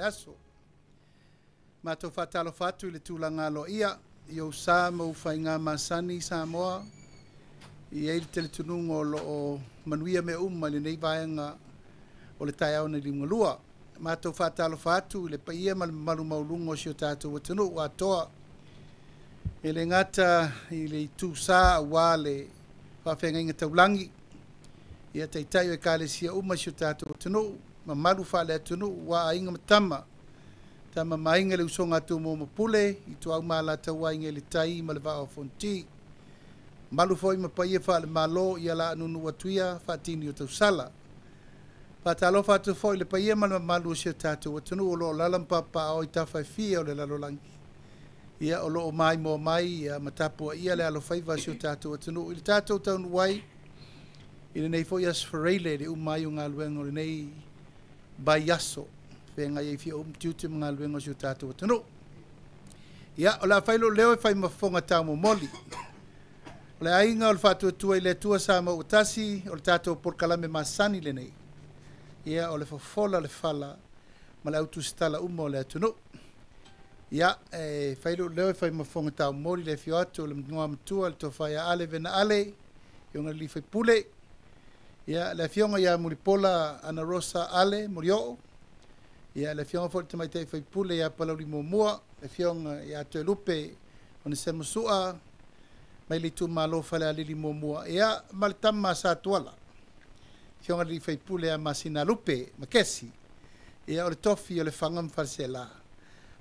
le aso. Mātou whātalo whātu i le tūlanga alo ia, i o sā mau whainga masani Samoa, i eile tele tununga o lo o manuia me le nei vaenga o le tai au na limungalua. Mātou whātalo whātu i le paia malu maulunga o sio tātou watanu o atoa. E le ngata i le tūsā wā le whawhenga inga taulangi. Ia teitai o e kāle sia uma sio tātou watanu, ma malu whale atunu wā a inga matama. Tama mainga le usonga atu mo mapule, i tu au mala tau inga le tai ma le vao fonti. Malu foi ma paia whale malo i ala anunu watuia whatini o tau sala. Whatalo whatu foi le paia ma malu o sio tātou watanu o lo lalampapa o i tawhai o le lalolangi. Ia o lo o mai mo mai ia matapua ia le alo whaiva sio tātou watanu. I le tātou taunu wai, i le nei foi as whareile le umai o ngā luenga o le nei bai aso. Whenga i fia tiuti mga luenga sio tātou watanu. Ia o la whailo leo e whai mafonga tau mo moli. O le ainga o le whatu atua i le atua sa ma utasi o le tātou porkalame masani le nei. Ia o le fofola le fala ma le autu stala uma o le atunu. Ia whailo leo e whai mafonga tau moli le fio atu o le mngoa matua le tofaya ale vena ale i onga li whai pule. Ia le fionga ia muripola Ana Rosa ale murioo. Ia le fionga fo te mai te whai pule ia palauri mua. Le fionga ia te lupe o ne semusua mai le tu malo fale alili mua. Ia malitama sa tuala. Fionga li whai pule a masina lupe makesi. Ia o le tofi o le whangam farsela.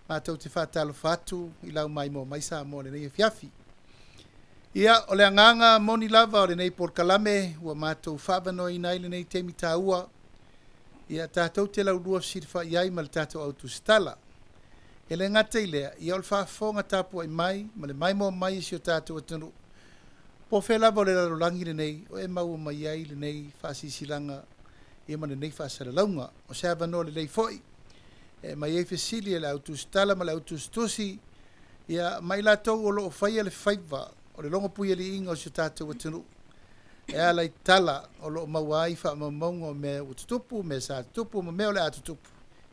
Mātou te whātalo whātu i lau mai mo mai sa mo le nei fiafi. Ia o le anganga moni lava o le nei porkalame ua mātou whawano i nai le nei temi tāua. Ia tātou te lau rua sirfa iai ma le tātou autu stala. E le ngata i lea, ia o le whaafonga tāpua i mai, ma le mai mo mai isi o tātou atunu. Po whelava o le larolangi le nei, o e mau mai iai le nei whaasisilanga, ia ma le nei whaasaralaunga, o se avano le nei foi. E mai e fesili e le autu stala ma le autu stusi, ia mai la tau o lo o whaia le whaiva, o le longa puia li inga o si o tātou atunu. E ala i tala o lo mawai wha mamongo me ututupu, me sa tupu, me meo le atutupu.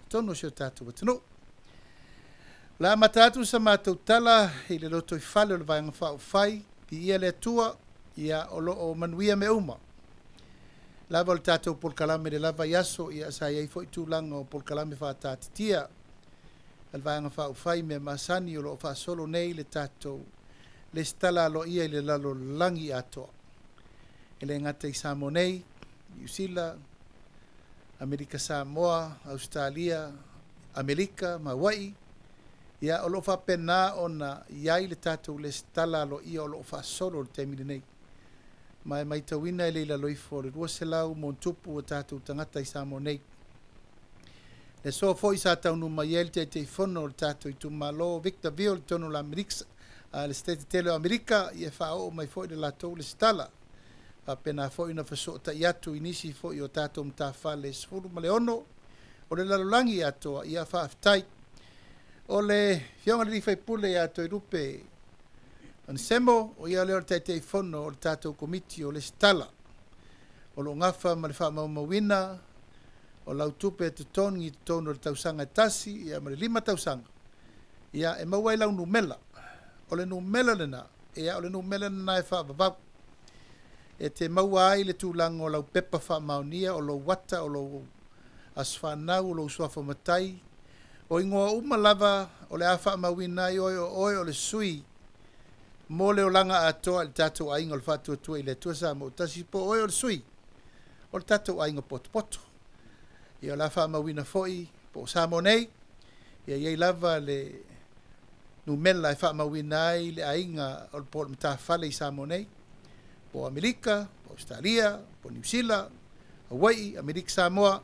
Tono si o tātou atunu. La matatu sa mātou tala i le loto i whale o le vaianga wha o whai, pi ia le atua, ia o lo o manuia me uma. Lava o le tātou polkalame le lava yaso, ia sa iai fo i tūlanga o polkalame wha tātitia. Le vaianga wha o whai me masani o lo o wha solo nei le tātou, le stala lo ia i le lalo langi atoa. E le ngata i Samonei, New Zealand, Amerika Samoa, Australia, Amerika, Hawaii. Ia o lo fa pena ona iai le tātou le stala lo ia o lo fa solo le temile nei. Mai tawina e leila loifo le rua selau mon tupu o tātou tangata i Samonei. Le so fo i sa taunu mai el te fono le tātou i tumalo Victorville le tono la Amerika, le state tele Amerika, ia fa o mai fo i le latou le stala. Pena fo ina fasota iatu inisi fo i o tātou mtafa le sfuru ma le ono o le lalolangi atoa ia fa aftai o le fionga li fai pule ato i rupe an semo o ia leo te fono o le tātou komiti o le stala o lo ngafa ma le fa maumawina o lau tupe te tonu i te tonu o le tausanga tasi ia ma le 5 tausanga ia e mawai lau numela o le numela lena ia o le numela lena e fa vavau e te maua ai le tūlanga o lau pepa wha maunia, o lau wata, o lau aswhanau, o lau suafa matai. O ingoa umalava, o le awha mawina i oi o le sui. Mo le o langa atoa, le tātou ainga o le whātua tua i le tuasa mo utasi po oi o le sui. O le tātou ainga poto poto. I o la wha mawina foi, po Samonei. Ia iei lava le numela e wha mawina ai le ainga o le po le mtawhale i Samonei. Po Amerika, po Australia, po New Zealand, Hawaii, Amerika Samoa,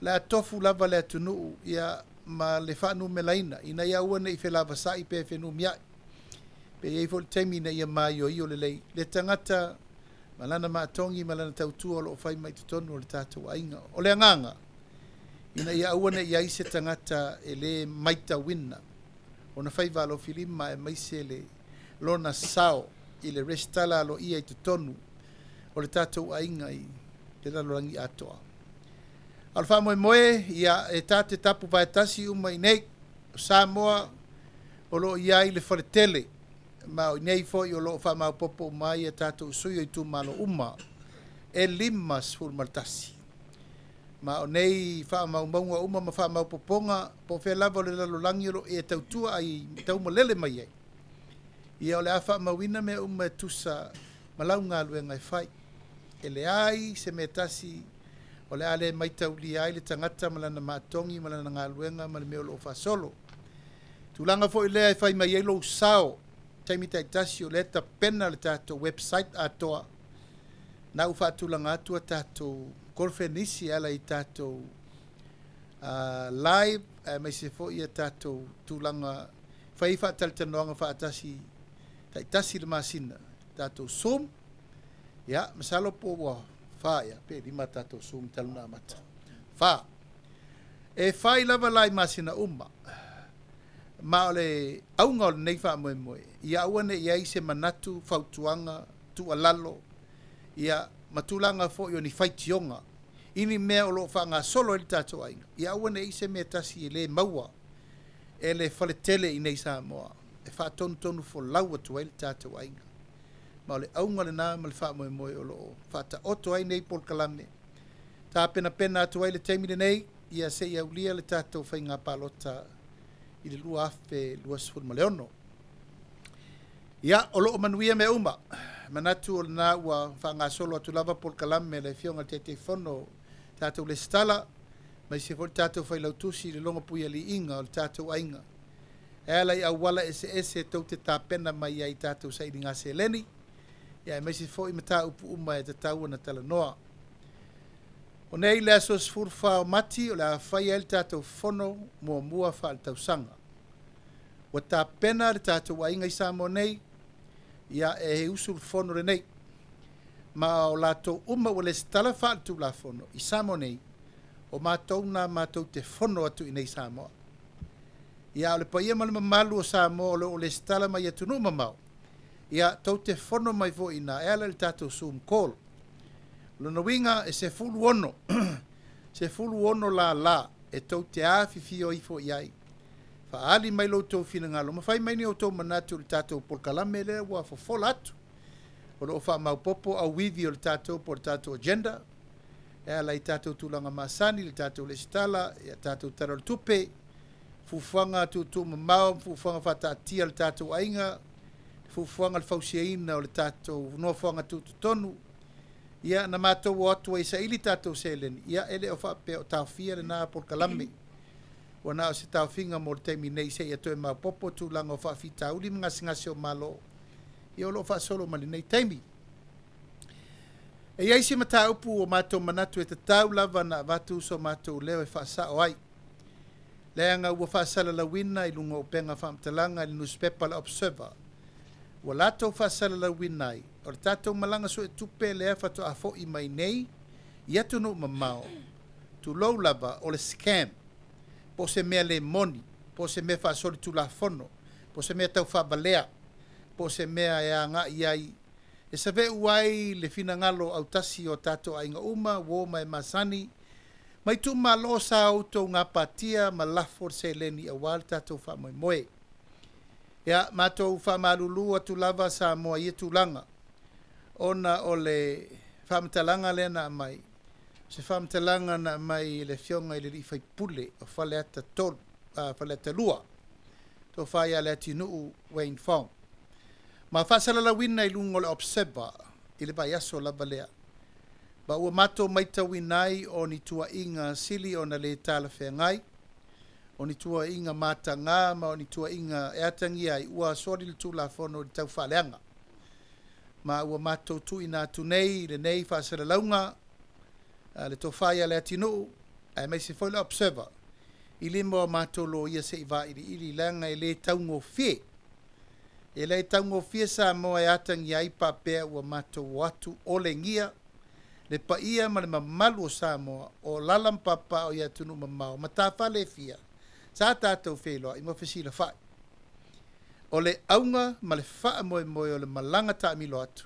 la tofu lava le atunu ia ma le whanu melaina, ina ia uana i whelava sai pe whenu miai. Pe iei fo le teimi na ia mai o i o le lei. Le tangata, malana maatongi, malana tautua o lo whai mai tutonu o le tātou ainga. O le anganga, ina ia uana ia ise tangata e le maita wina. O na whai valo filima e maise le lona sao, i le restala lo ia i te tonu o le tātou ainga i le lalorangi atoa. Alfa moe ia e tate tapu vaetasi uma i nei Samoa o lo ia i le faletele ma o nei fo i o lo whamaupopo mai e tatou sui o i tu malo uma e lima sfur maltasi. Ma o nei whamaumaunga uma ma whamaupoponga po whea lava le lalolangi lo e tautua ai tau malele mai ei. Ia o le a whamauina me uma e tusa malau ngā luenga e whai. E le ai se me tasi o le ale mai tauli ai le tangata malana maatongi malana ngā luenga ma le meo lo whasolo. Tulanga fo i lea e whai mai e lo sao taimi taitasi o le ta pena le tatou website atoa na ufa tulanga atua tatou kolfenisi ala i tatou live mai se fo i tatou tulanga whai whaataltanoanga whaatasi taitasi le masina tatou Zoom ya masalo po wa fa ya pe di mata tatou Zoom taluna mata fa e whai lava lai masina ma ole aunga o nei wha moe moe. Ia awane ia i se manatu whautuanga tu alalo. Ia matulanga fo i o ni whaitionga. Ini mea o lo whanga solo e tatou ainga. Ia awane i se mea tasi e le maua. E le whaletele i nei Samoa. E wha tonu fo laua tu le tatou ainga. Ma ole aunga le nā ma le wha moe moe o lo wha ta oto ai nei Pol Kalame. Tā pena atu ai le teimile nei. Ia se ia ulia le tatou whainga palota i le lua afe lua sifuri ma leono. Ia, o loo manuia me uma. Manatu o na ua whangasolo atu lava Pol Kalame le fionga te whono tātou le stala, mai se foli tātou whailautusi le longa puia li inga o le tātou ainga. E ala i awala ese tau te tāpena mai ai tātou sa ili ngā se leni. Ia, mai se fo i mata upu uma e te taua na tala noa. O nei le aso sfur whao mati o le a whai el tātou whono mua wha al tausanga. Wa tā pena le tātou ainga i Samoa nei, ia e he usul whono re nei. Ma o lātou uma o le stala wha al tū la whono i Samoa nei, o mātou nā mātou te whono atu i nei Samoa. Ia o le paia ma le mamalu o Samoa o le stala mai atu nu mamau. Ia tau te whono mai vo ina, e ala le tātou Zoom call. Lona winga e se fulu ono, se fulu ono la, e tau te awhiwhi o ifo iai. Fa ali mai lo tau whina ngalo, ma whai mai ni o tau manatu le tātou Pol Kalame le wa fofola atu. O lo wha maupopo au wivi o le tātou por tātou agenda, e ala i tātou tūlanga masani, le tātou le stala, e tātou taral tupe, fufuanga tu mamau, fufuanga whatatia le tātou ainga, fufuanga le fausiaina o le tātou nofuanga tu tonu, ia na mātou o atu e sa ili tātou seleni. Ia ele o whape o tauwhia le nā Pol Kalame. O nā o se tauwhinga mo le teimi nei se ia toe maupopo tūlanga o whawhi tauli mga singase o malo. Ia o lo whaasolo mali nei teimi. E iaisi mata upu o mātou manatu e te tau lava na watu so mātou leo e whaasa o ai. Leanga ua whaasala la wina i lunga o penga whamtalanga i newspaper la Observer. Ua latou whaasala la wina i. O le tātou malanga so e tupe le efa to a fo i mai nei, i atu no mamao, tu lou lava o le scam, po se mea le moni, po se mea whaasori tu la fono, po se mea tau whabalea, po se mea e a ngā iai, e sa ve uai le fina ngalo au tasi o tātou a inga uma, wo mai masani, mai tu malo sa auto ngā patia ma lafor se leni a wal tātou wha moe moe. Ia, mātou wha malulu atu lava sa moa i tu langa, ona o le whamtalanga le na mai. Se whamtalanga na mai le fionga i le rifai pule o whale ata tol, whale ata lua. To whai ale ati nuu Wayne Fong. Ma whasalala wina i lungo le Observer i le vai aso lava lea. Ba ua mato maita winai o ni tua inga sili o na le tala whea ngai. O ni tua inga mata ngā ma o ni tua inga eatangi ai ua sori le tū la whono i tau whaleanga. Ma ua mātou tu ina atu nei, le nei whaasara launga, le tō whaia le atinu, mai se whaile Observer. I le moa mātou lo ia se iwa ili langa e le taungo fie. E le taungo fie sa moa e atangi ai papea ua mātou watu o le ngia, le pa ia ma le mamalu o sa moa, o lalam papa o ia tunu mamao, ma tā whale fia, sa tātou wheloa, i mo whesila whai. O le aunga ma le wha moe moe o le malanga ta amilo atu.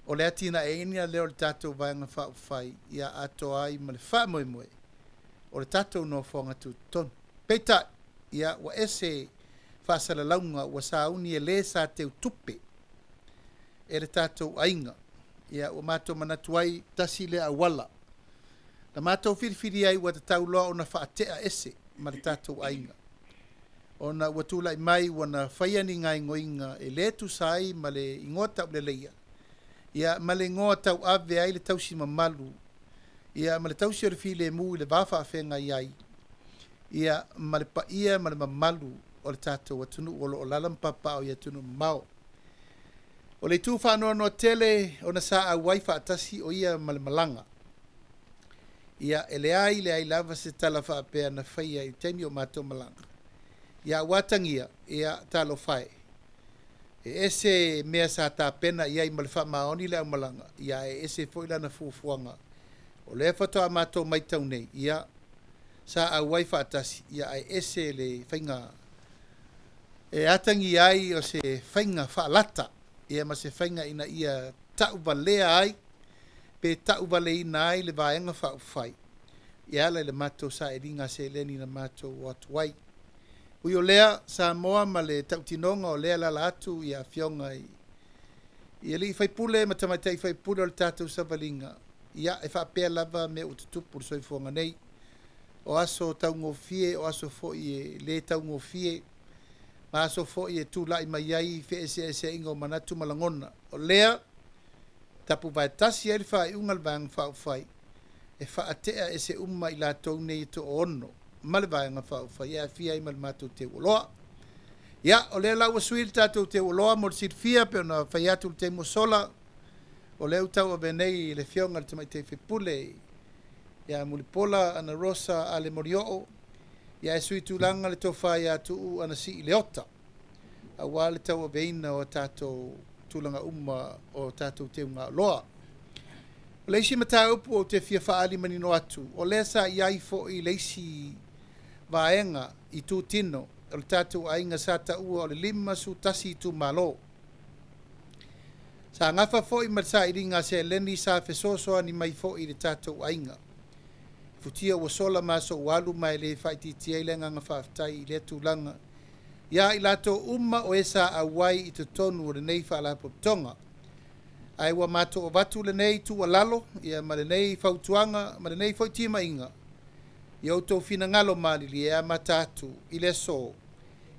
O le atina e inia leo le tātou vaianga wha ufai ia ato ai ma le wha moe moe. o le tatou no fonga tu ton peita ia wa ese fasala launga wa sauni e le sa te tupe e le tatou ainga ia o matou manatu ai tasi le awala na matou firifiri ai wa tatau loa ona faatea ese ma le tatou ainga ona ua tulaʻi mai ua faia ni gaigoiga e lē tusai ma le igoa taʻuleleia ia ma le igoa tauave ai le tausi mamalu ia ma le tausi o le filemu i le vafaafegai ai ia ma le paia ma le mamalu o le tatou atunuu o loo lala mapapa o ia tunu mamao o le itu faanoanoa tele ona sa au ai faatasi o ia ma le malaga ia e leai lava se tala faapea na faia i taimi o matou malaga ia watangia ia talofae e ese mea sa tapena ia i ma le faamaoni le aumalaga ia e ese foʻi lana fuafuaga o le fatoa matou mai taunei ia sa au ai faatasi ia e ese le faiga e atagi ai o se faiga faalata ia ma se faiga ina ia taʻuvalea ai pe taʻuvaleina ai le vaega faaufai ia ala i le matou saʻiliga seleni na matou atu ai ui o lea Samoa ma le taʻutinoga o lea lala atu ia afioga ia lii faipule ma tamaitai faipule o le tatou savaliga ia e faapea lava me ua tutupu le soifoga nei o aso taugofie o aso foʻi e lē taugofie ma aso foʻi e tulaʻi mai ai feeseeseaiga o manatu malagona o lea tapu vaetasi ai le faaiʻuga le vaega faaufai e faatea e se uma i latou nei toʻono ma le vaega faaufai e afia ai ma le matou teualoa ia o lea lau asui le tatou teualoa mo le silifia pe ona fai atu le taimu sola o le utau ave nei le fioga le tamaitei faipule ia mulipola ana rosa a le morioo ia e sui tulaga le tofā iā tuu ana sii le ota auā le tauaveina o tatou tulaga uma o tatou teugaaloa o le isi mataupu o te fia faaali manino atu o lea sa iai foʻi le isi vaega i tutino o le tatou aiga sa taʻua o le 5 sutasi tumālō sa gafa foʻi ma le saʻiliga seleni sa fesoasoani mai foʻi le tatou aiga futia ua sola masou alu mai le faitiiti ai le agaga faafetai i le tulaga ia i latou uma o e sa auai i totonu o lenei faalapotoga ae ua matou avatu lenei tuualalo ia ma lenei fautuaga ma lenei foʻi timaiga i outou finagalo malili e amata atu i le so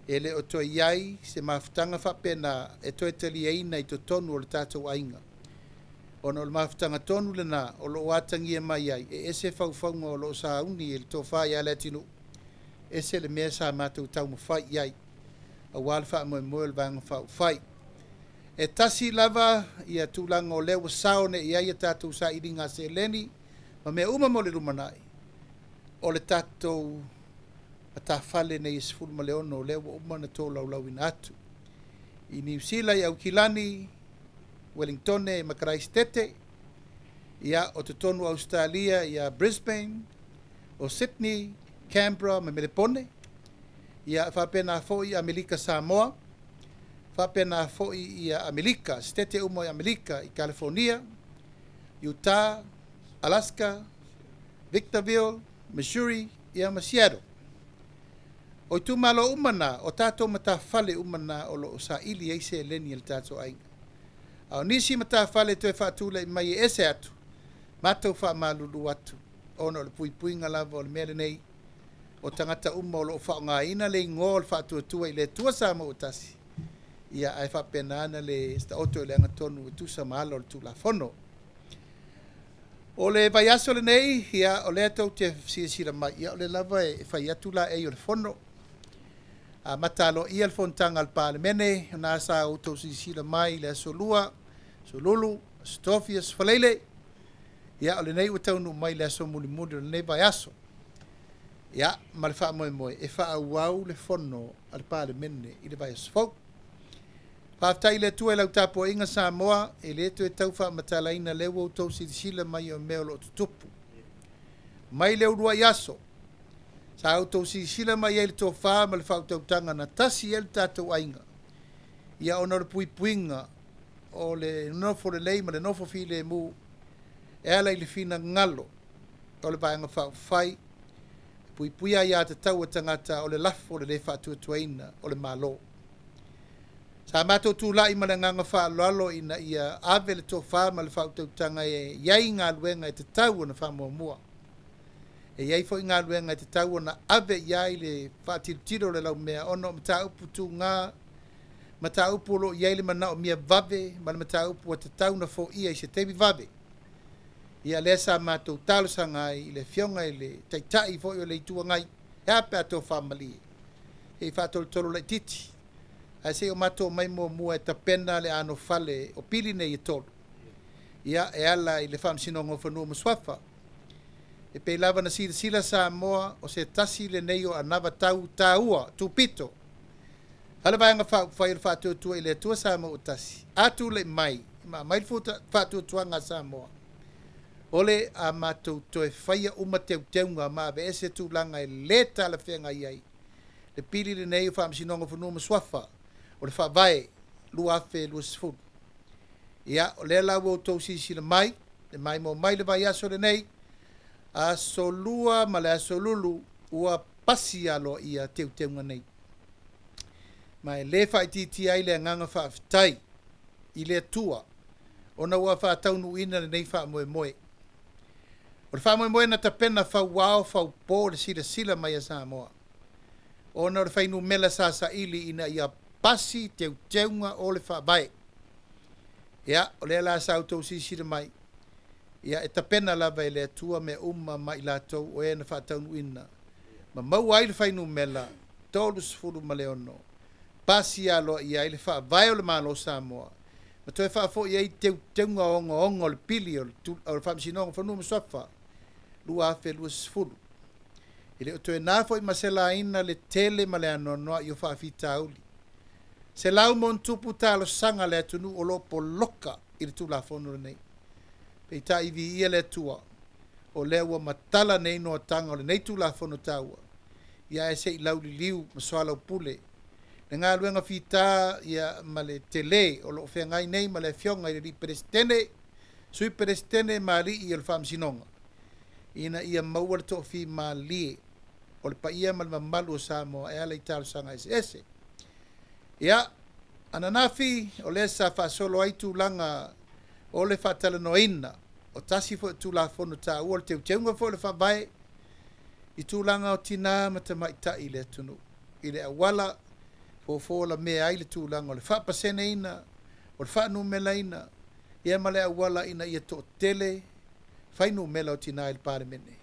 e le o toe iai se mafutaga faapena e toe taliaina i totonu o le tatou aiga ona o le mafutaga tonu lenā o loo atagia mai ai e ese faufauga o loo sauni e le tofā iā le atinuu ese le mea sa matou taumafai i ai auā le faamoemoe o le vaega faaufai e tasi lava ia tulaga o lea ua sao neʻi ai a tatou saʻiliga seleni ma mea uma mo le lumanaʻi o le tatou matafale nei 16 o lea ua uma na tolaulauina atu i niusila i aukilani Wellingtone ma Christchurch ia o totonu Australia ia Brisbane o Sydney Canberra ma Melbourne ia faapena foʻi Amerika Samoa faapena foʻi ia Amerika stete uma i Amerika i California Utah Alaska Victorville Missouri ia ma Seattle o i tumālo umana o tatou matafale umana o loo saʻili ai seleni i le tatou aiga ao nisi matafale toe faatulaʻi mai e ese atu matou faamalulu atu ona o le puipuiga lava o le mea lenei o tagata uma o loo faaogāina le igoa o le faatuatua i le atua sa ma ua tasi ia ae faapena ana le staoto i le agatonu e tusa maala o le tulafono o le vai aso lenei ia o lea tou te silasila mai ia o le lava e fai atu laʻi o le fono a mataloia le fonotaga le palemene ona sa outou silasila mai le asolua solulu stofia sofaleile ia o lenei ua taunuu mai le aso mulimuli o lenei vai aso ia ma le faamoemoe e faauau le fono a le palemene i le vai aso fou faafetai le atua i lau tapuaʻiga Samoa e lē toe tau faamatalaina le ua outou silasila mai o mea o loo tutupu mai le ulua i aso sa outou silasila mai ai le tofā ma le fautautaga na tasi ai le tatou aiga ia ona o le puipuiga o le nofo lelei ma le nofo filemu e ala i le finagalo o le vaega faaufai puia ia te tau tangata o le lafo o le le whaatuatuaina o le malo. Sa mātou tūlai ma le nganga whaaloalo ina ia ave le tō wha ma le whautautanga e iai ngā luenga e te tau na whamuamua. E iai fo i ngā luenga e te tau na ave iai le whaatiritiro le lau mea ono mata upu tū ngā mata upu lo iai le mana o mia vave ma le mata upu a te tau na fo ia i se tebi vave. Ia le sa mātou talo sa ngai i le fionga i le taitai fo i o le itua ngai e ape a tō whamali. E whaatolo tolo le titi. A se o mātou mai mua e tapena le ano fale o pili nei e tolo. Ia e ala i le whamsinongo whanua maswafa. E pe lava na sila sa moa o se tasi le nei o anava tau taua tupito. Hala vanga whai le whaatuatua i le atua sa moa o tasi. Atu le mai. Mai whaatuatua ngā sa moa. Ole a mātou toe whaia uma teunga ma ve ese tūlanga e le tala whenga iai. Le pili le nei o whamsinongo whanua maswafa. O le whaavae lua afe lua sifuru. Ia o le lau o tau sisi le mai mo mai le vai aso le nei. Aso lua ma le aso lulu ua pasi alo ia teunga nei. Mai le whaititi ai le nganga whaafitai i le atua. Ona ua whaataunu ina le nei whaamoe moe. O le whaamoe moe na tapena whauao whaupō le sila mai a Samoa. Ona o le whainu mela sa ili ina ia pasi teunga o le whaabae. Ia, o le la sa tau sisi le mai. Ia, e tapena lava i le atua me mai latou o e na whaataunu ina. Ma mau ai le whainu mela, tolu sifuru ma le ono. Pasi alo ia i le whaabae o le malo Samoa. Ma toi whaafo ia i teunga ongo le pili o le whaamisinonga whanua maswafa. Lua afe lua sifuru. Ile o toi nafo i masela ina le tele ma le anonoa i o whaafita auli. Se lau mon tupu talo sanga le atunu o lopo loka i le tula fono nei. Pei ta iwi ia le tua o le ua matala nei no tanga o le nei tula fono taua. Ia e se i lau li liu ma soala upule. Le ngā luenga fita ia ma le tele o lo whengai nei ma le fionga i li perestene. Sui perestene ma li i le whamsinonga. Ina ia maua le tofi ma li o le pa ia ma le mamalu o Samoa e ala i talo sanga ese. Ia, ananafi o le sa whaasolo ai tūlanga o le whaatalanoina o tasi fo tūlafono tā ua le teunga fo le whaavae i tūlanga o tina matamaitai le tunu. I le awala fo la mea ai le tūlanga o le whaapasene ina, o le whaanumela ina, ia ma le awala ina ia to tele, whainumela o tina il pāremene.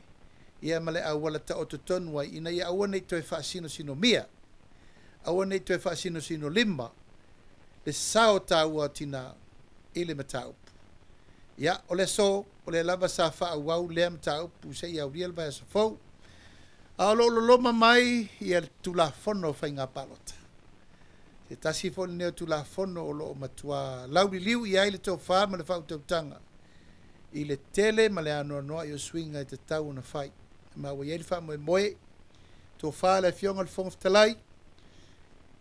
Ia ma le awala ta o tutonua ina ia awane i toi whaasino sino mia. Awa nei toe whaasino lima, le sao tāua tina i le mataupu. Ia, o le so, o le lava sa whaauau lea mataupu, se i au ria le vai asa fau. A lo loma mai, ia le tulafono whai ngā palota. Se tasi fo le neo tulafono o lo matua lauri liu i ai le tō wha ma le whautautanga. I le tele ma le anoa noa i o swinga i te tau na whai. Ma wa iei le wha moe, tō wha le fionga le whongaftalai,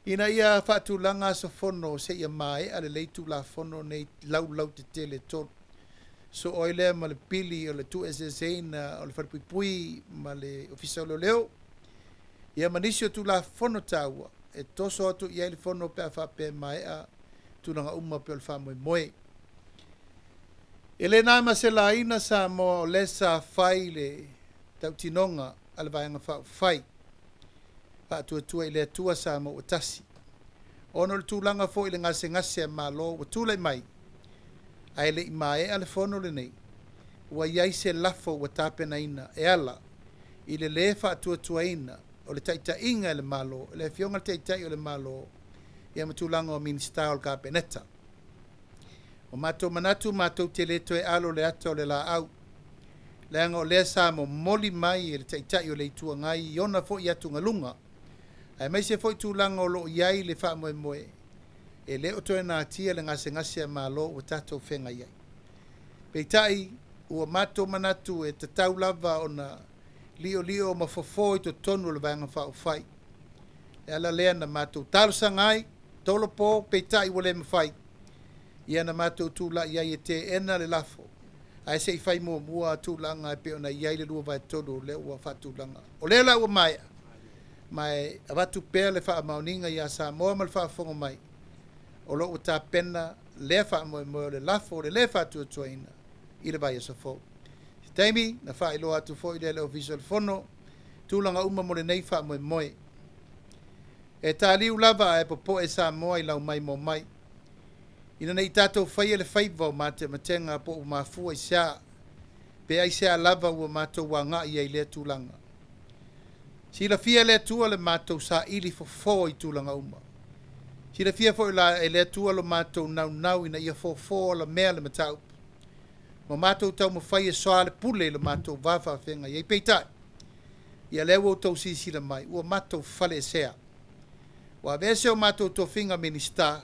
ina ia whaatulanga sa fono se ia mai ale leitu la fono nei lau te tele tolu. So oile ma le pili o le tu ezezeina o le wharipui ma le ofisa o leo. Ia manisio tu la fono taua e toso atu ia le fono pe a whape mai a tunanga uma pe o le whamoe moe. Ele nā ma se la ina sa mo le sa whai le tautinonga ale vaianga whai. Tua i le atua sa mo o tasi. Ono le tūlanga fo i le ngase ma lo wa tūlai mai. Ai le i mae ale fono le nei. Ua iai se lafo wa tāpena ina e ala. I le lefa tua ina o le taita inga le malo. Le fionga le taita o le malo. Ia ma tūlanga o minista o le kāpeneta. O mātou manatu mātou te le toe alo le ata o le la au. Le anga o le sa mo moli mai e le taita o le itua ngai. Iona fo i atu ngalunga. Ai mai se foi tūlanga o lo iai le wha moe. E le o toe nā tia le ngase ma lo o tatou whenga iai. Peitai, ua mātou manatu e te tau lava o na lio ma fofo i to tonu le vanga wha o whai. E ala lea na mātou talusa ngai, tolo po, peitai wale ma whai. Ia na mātou tūla iai e te ena le lafo. ai se fai mua tūlanga e pe ona iai le lua vai todo le ua whatūlanga. O le la ua mai avatu pēr le wha maoninga ia Samoa ma le wha whonga mai. O lo ta pena le wha mo le lafo le wha tuatuaina i le vai asa fo. Taimi na wha ilo atu fo i le o visual fono tūlanga uma mo le nei wha moe. E tā liu lava e popo e Samoa i lau mai mo mai. Ina nei tātou whaia le whaivau mate matenga po u mafua i sea. Pe ai sea lava ua mātou wa ngā i le tūlanga. Si la fia le tua le mātou sa ili fo i tūlanga uma. Si la fia fo i le tua le mātou nau ina ia fo la mea le matau. Ma mātou tau ma whaia soa le pule le mātou wafa whenga i peitai. Ia lewa o tau sisi la mai. Ua mātou fale sea. Wa vese o mātou tō whinga minister.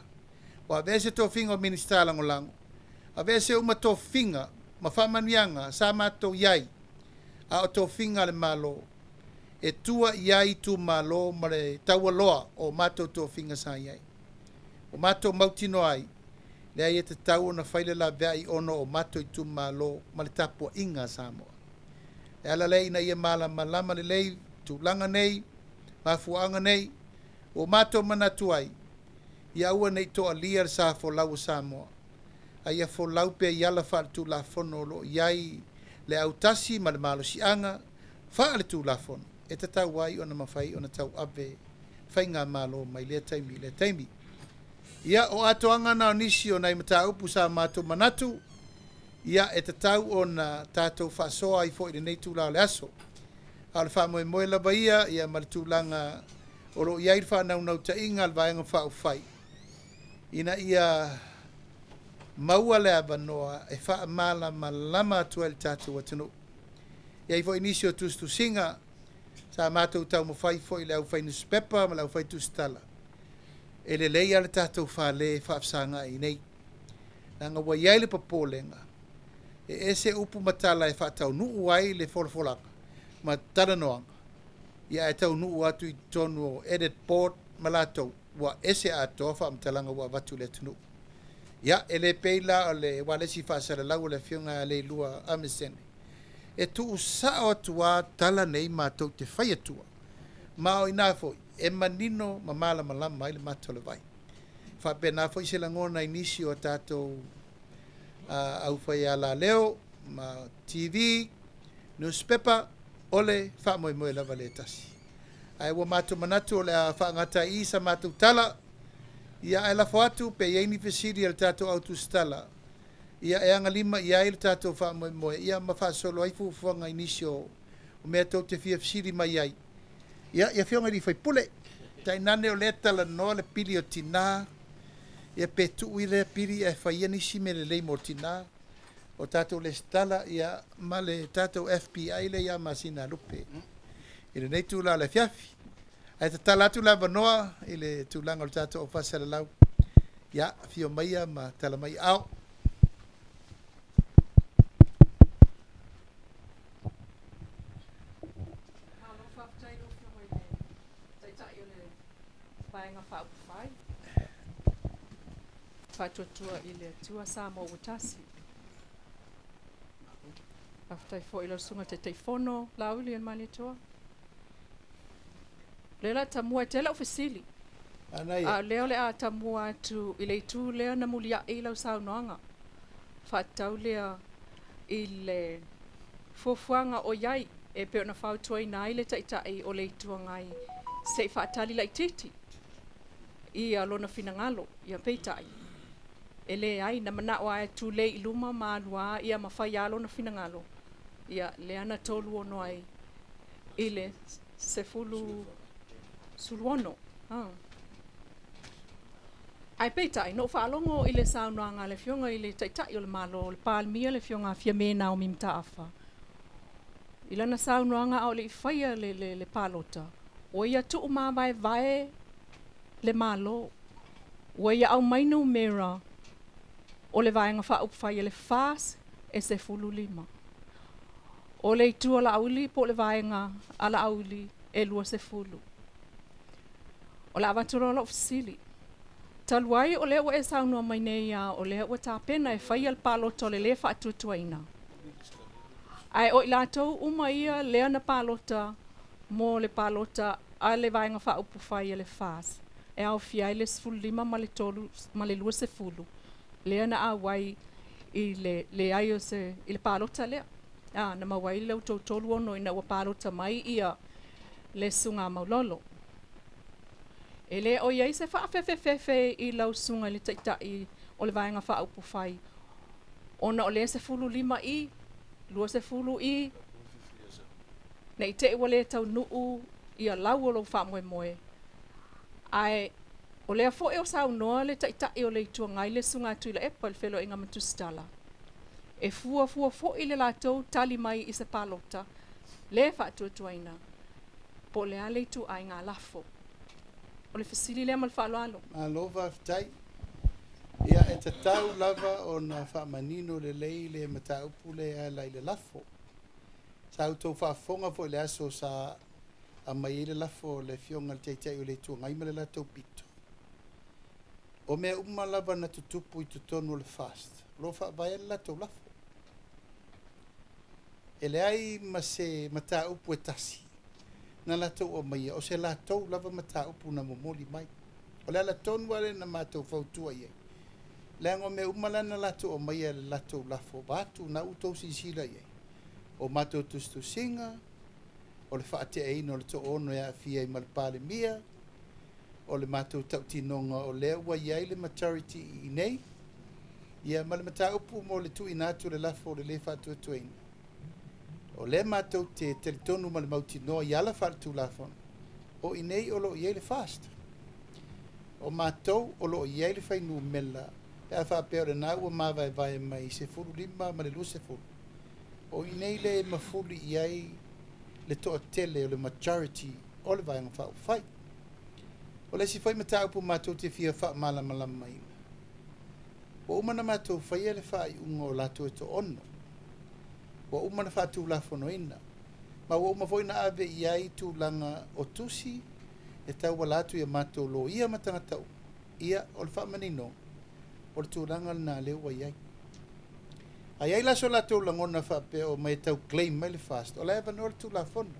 Wa vese tō whinga minister langolango. A vese o ma tō whinga ma whamanuianga sa mātou iai. A o tō whinga le malo. E tua iai tu malo ma le taua loa o mātou tō whinga sa iai. O mātou mautino ai. Le ai e te tau na whaile la vea i ono o mātou i tu malo ma le tapua inga Samoa. E ala lei na ia malama le lei tu langa nei, mafuanga nei, o mātou manatu ai. Ia ua nei toa lia sa fo lau Samoa. A ia fo lau pe iala wha tu la fono lo iai le autasi ma le malo si anga wha le tu la fono. E te tau wai ona mawhai ona tau ave whai ngā malo mai le taimi. Ia o atoanga na nisi o nei mata upu sa mātou manatu. Ia e te tau o na tātou whasoa i fo i nei tu la le aso. A le wha moe lava ia ma le tu langa o lo iai wha nau ta inga al vaenga wha o whai. Ina ia maua le abanoa e wha malama atua le tātou atano. Ia i fo i nisi o tustu singa sa mātou tau mo whai fo i le au whai newspaper ma le au whai tustala. E le leia le tātou wha le whaafsanga i nei. Nanga wa iai le papolenga. E ese upu matala e whaatau nuu ai le folfolaka. Ma tala noanga. Ia e tau nuu atu i tonu o edit board malatou. Wa ese ato wha amtalanga wa watu le tunu. Ia e le peila o le walesi whaasara lau le fionga le lua amisene. E tu usao atua tala nei mātou te whai atua. Mao i nā foi. E manino ma malama mai le mātou le vai. Wha pe nā foi se langona inisi o tātou au whai ala leo, ma TV, newspaper, ole wha moe lava le tasi. Ai wa mātou manatu o le a whaangata i sa mātou tala, ia e lafo atu pe iei ni fesiri al tātou autu stala. Ia e anga lima ia i le tātou wha moe, ia ma wha solo ai fuanga inisi o mea tau te fia fesiri mai ai. Ia fionga di fai pule. Tai nane o le tala no le pili o tina. Ia petu i le pili e fai anisi me le leimo o tina. O tātou le stala ia ma le tātou FBI le ia masina lupe. I le nei tūla le fiafi. Ai te tala atu la vanoa i le tūlanga o tātou o whasara lau. Ia fio maia ma tala mai au. Whatuatua i le tua Samoa utasi. Aftai fo ilo sunga te teifono lauli en Manitoa. Lela tamua te lau fesili. Leo le a tamua tu i le tu leo na mulia i lau saunoanga. Whatau lea i le fuafuanga o iai e peo na whautua i nai le taitai o le tua ngai se whaatali lai titi. I alona finangalo, i a peitai. Ele ai na mana wa tu le iluma malua ia mafaialo na finangalo ia le ana tolu ono ai ile sefulu suluono ai peta no falongo ile sauna nga le fionga ile taita ile malo le palmia le fionga fia mena o mimta afa ile na sauna nga o le faia le palota o ia tu ma vai le malo o ia au mai no mera o le vaenga wha upwhai le fās e se fulu lima. O le itua la auli po le vaenga ala auli e lua se fulu. O le avaturo la ofisili. Taluai o le ua e saunua mai nei o le ua tāpena e whai al palo to le le wha atutuaina. Ai o i lātou uma ia lea na pālota mo le pālota a le vaenga whaupu whai le fās. E au fiai le sefulu lima ma le tolu, ma le lua sefulu. Lea na a wai i le ai o se, i le pālota lea. Na mawai le utou tolu ono ina ua pālota mai ia le sunga maulolo. E le o iai se whaafefefefe i lau sunga le taitai o le vaenga whaupu whai. Ona o le sefulu lima i, lua sefulu i, na i te iwa le tau nuu ia lau o lo wha moe moe. Ai, o lea fo e o sau noa le taitai o le itua ngai le sunga atu i la epa le whelo inga matustala. E fua fo i le lātou tali mai i se pālota, le wha atua tuaina, po lea le itu ai ngā lafo. O le fasili lea mal whaaloalo. Aloha fitai. Ia e te tau lava o na whaamanino le lei le mataupu le a lai le lafo. Sa autou whaafonga fo le aso sa a mai le lafo le fionga le teitei o le tua ngai ma le latou pito. O mea uma lava na tutupu i tutonu le fast. Lo whaabaya le latou lafo. E le ai ma se mataupu e tasi. Na latou o mai o se latou lava mataupu na momoli mai. O le ala tonu ale na matou fautua iei. Lengo me umalana latou o mai le latou lafo batu na utou sisila iei. O matou tustu singa, o le whaate eino le to ono ya fia i malpale mia, o le matou tautinonga o lea ua iei le maturity i nei, ia ma le mataupu mo le tui natu le lafo le le whaatua tuaina. O le matou te teritonu ma le mautinoa i ala whaatu lafon, o i nei o lo iei le fast. O matou o lo iei le whainu mela, e a whaapea o le nā ua mawai vai mai se furu lima ma le lua se furu. O i nei le mafuli iai le toa tele o le majority o le vaenga whao whai. O le si whai mataupu matou te fia wha malama mai. O umana matou whai ele whai ungo o lato e to ono. O umana whatu lafono ina. Ma o uma voina ave iai tu langa o tusi e tau walatu ia matou lo ia matanga tau. Ia o le wha manino o le tūlanga na leo wa iai. Ai ai laso la tau langona whape o mai tau claim mai le fast. O laeva no le tū la fono.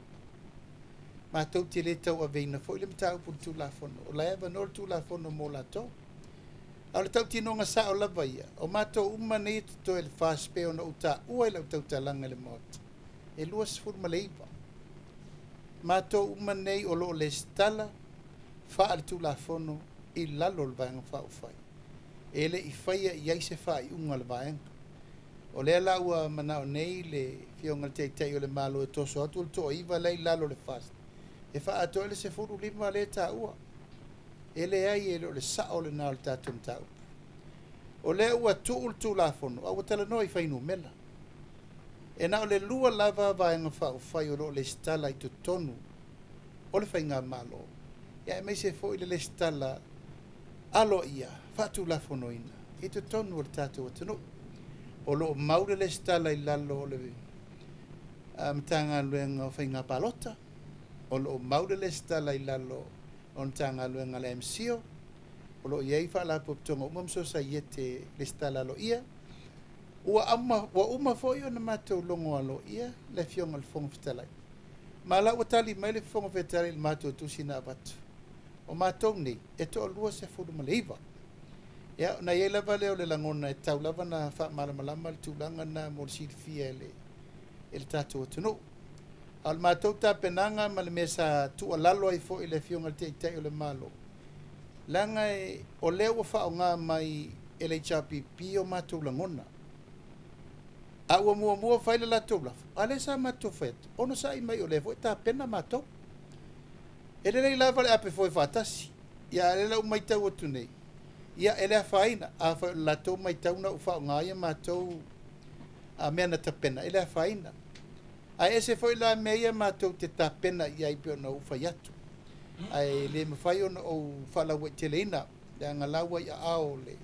Ma tau te le tau aveina fo ile mtau pu tū la fono. O laeva no le tū la fono mo la tau. Au le tau tinonga sa o lava ia. O ma tau uma nei to le fast pe o na uta ua ila tau talanga le mot. E lua sifur maleiva. Ma tau uma nei o lo le stala fa al tū la fono i lalo le vanga fa ufai. Ele i whaia i aise whai unga le vaenga. O lea laua manao nei le fionga le teitei o le malo e toso atu le toa iwa lei lalo le fast. E wha ato ele se furu lima le ta ua. Ele ai ele o le sao le nao le tatum tau. O lea ua tuu le tu la fono, a watala no i whainu mela. E nao le lua lava vaenga wha o whai o lo le stala i tutonu o le whainga malo. Ia e meise fo i le stala alo ia, whatu la fono ina. I tutonu o le tatu o tunu. O lo maure le stala i lalo o le mtanga luenga o whainga palota. O lo maure le stala i lalo o mtanga luenga le MCO. O lo iei whala puputonga umamso sa iete le stala lo ia. Ua uma foi o na matou longo alo ia le fionga le fonga fitalai. Ma la ua tali mai le fonga fitalai le matou tusina abatu. O matou nei, e to lua se fudu maleiva. Ya na ye lava leo le langona e tau lava na wha malamalama le tūlanga na morsiri fia ele tātou atunu. Al mātou tā penanga ma le mesa tua lalo ai fo i le fionga le teitei o le malo. Langa e o leo wa wha o ngā mai LHRPP o mātou langona. A ua mua whaile la tau lafa. A le sa mātou whaetu. Ono sa i mai o le fo e tā pena mātou. E le lava le ape fo e whatasi. Ia le lau mai tau atu nei. Ia ele a faina a la to mai tauna u fa nga ia matou a mena tapena ele a faina a ese foi la meia matou te tapena ia i pe no fa yatu ai le me fai on o fa la wetelina le nga lawa ia aole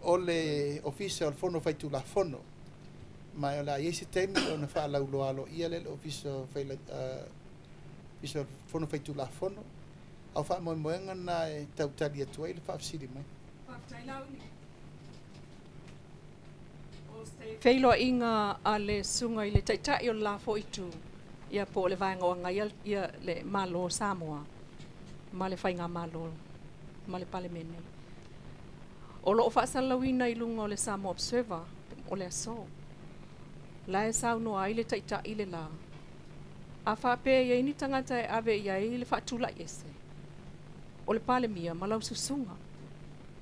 ole official fono fai tu la fono ma la ese temi on fa la lo alo ia le official fai la official fono fai tu la fono au fa mo moenga na e tautali atu ai le fa fsiri mai. Fa tai lau ni. O Feilo inga ale sunga ile taitai o la fo itu. Ia po le vaenga ngai ia le malo Samoa. Male fainga malo. Male palemene. O lo fa salawina i lunga o le Samoa Observer o le aso. La e sau no ai le taitai le la. A fa pe ia ini tangata e ave ia i le fatula ese. O le palemia malau susunga.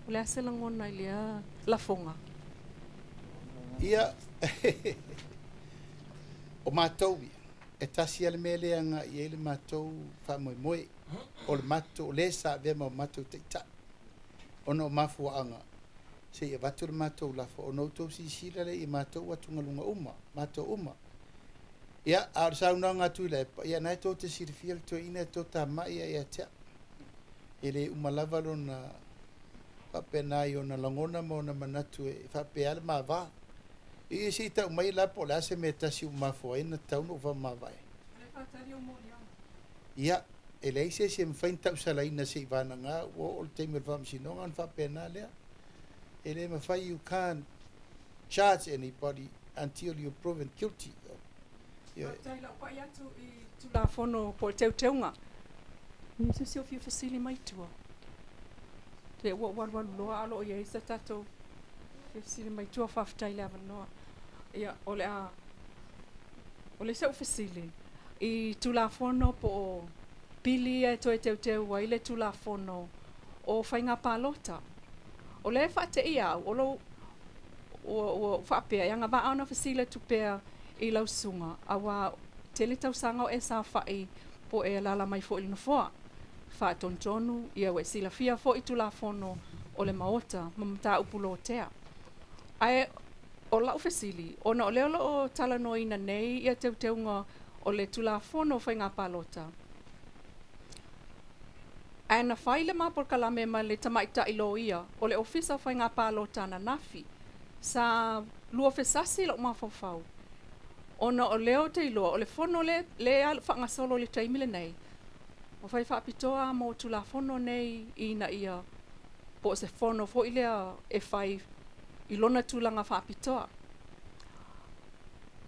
O le asela ngona i lea la fonga. Ia o mātou e tasi ale mea leanga i ele mātou wha moe moe o le mātou le sa vema o mātou teitai ono o mafua anga se ia watu le mātou lafo o noutou si sila le i mātou atunga lunga uma mātou uma ia a sauna ngatu le ia nai tō te sirifia le tō ina tō tā mai ia tea ele umalava lo na whapena i o na langona mo na manatu e whapea le mawaa i si tau mai la po la se meta si uma fo ina tau no va ma vai ia ele se mfain tau sala ina se vana nga o te me va msi no an fa pena le ele me fai you can't charge anybody until you proven guilty ia tai la pa ia tu la fono po teu teunga ni se o fi fasili mai tua te wa lo alo ia se tato fasili mai tua fa tai la no ia ole se fasili i tu la fono po pili e to teu wa ile tu la fono o fainga palota ole fa te ia o fa pe yanga ba ana fasili tu pe i lau sunga awa tele tau sanga o e sa fai po e lala mai fo ilna foa fa tontonu ia we sila fia fo i tu la fono o le maota mamata upulo tea ai o lau fasili ona o leo o tala noina nei ia teunga o le tula fono whainga palota. Ana whaile mapor kalame ma le tamaita ilo ia o le ofisa whainga palota na nafi sa lua fesasi lo mafawfau. Ona o leo te iloa o le fono le al whangasolo le taimile nei. O whai whaapitoa mo tula fono nei ina ia po se fono fo ilea e whai ilona tulanga whaapitoa.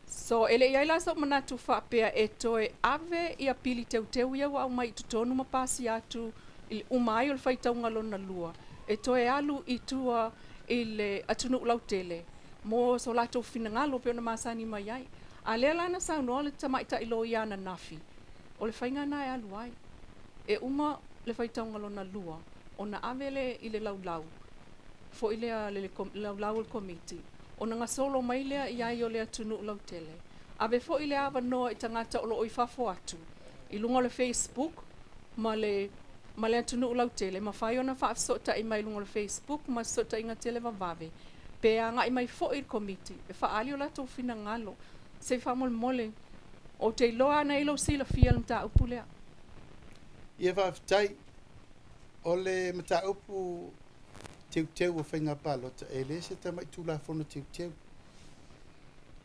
So ele ia la so manatu whaapea e toe ave ia pili teu ia wa mai tutonu mapasi atu il umai o whai taunga lona lua. E toe alu i tua ile atunu ulautele. Mo so lato finangalo pe ona masani mai ai. A lea lana sa no le tamaita ilo ia na nafi. O le whainga na e alu ai. E uma le whai taunga lona lua. Ona avele ile laulau. Fo ile le laulau il committee. Ona nga solo mai lea ia i o lea tunu lau tele. Ave fo ile ava noa i tangata o lo oi fafo atu. I lunga le Facebook, ma le tunu lau tele. Ma whai ona whaaf sota i mai lunga le Facebook, ma sota inga tele vavave. Pe a nga i mai fo i committee. E wha ali o lato fina ngalo. Se wha mole. O te iloa na ilo sila fia mta upu lea. Ia whaftai. O le mta upu teu o whainga palota. E le se tamai tula fono teu.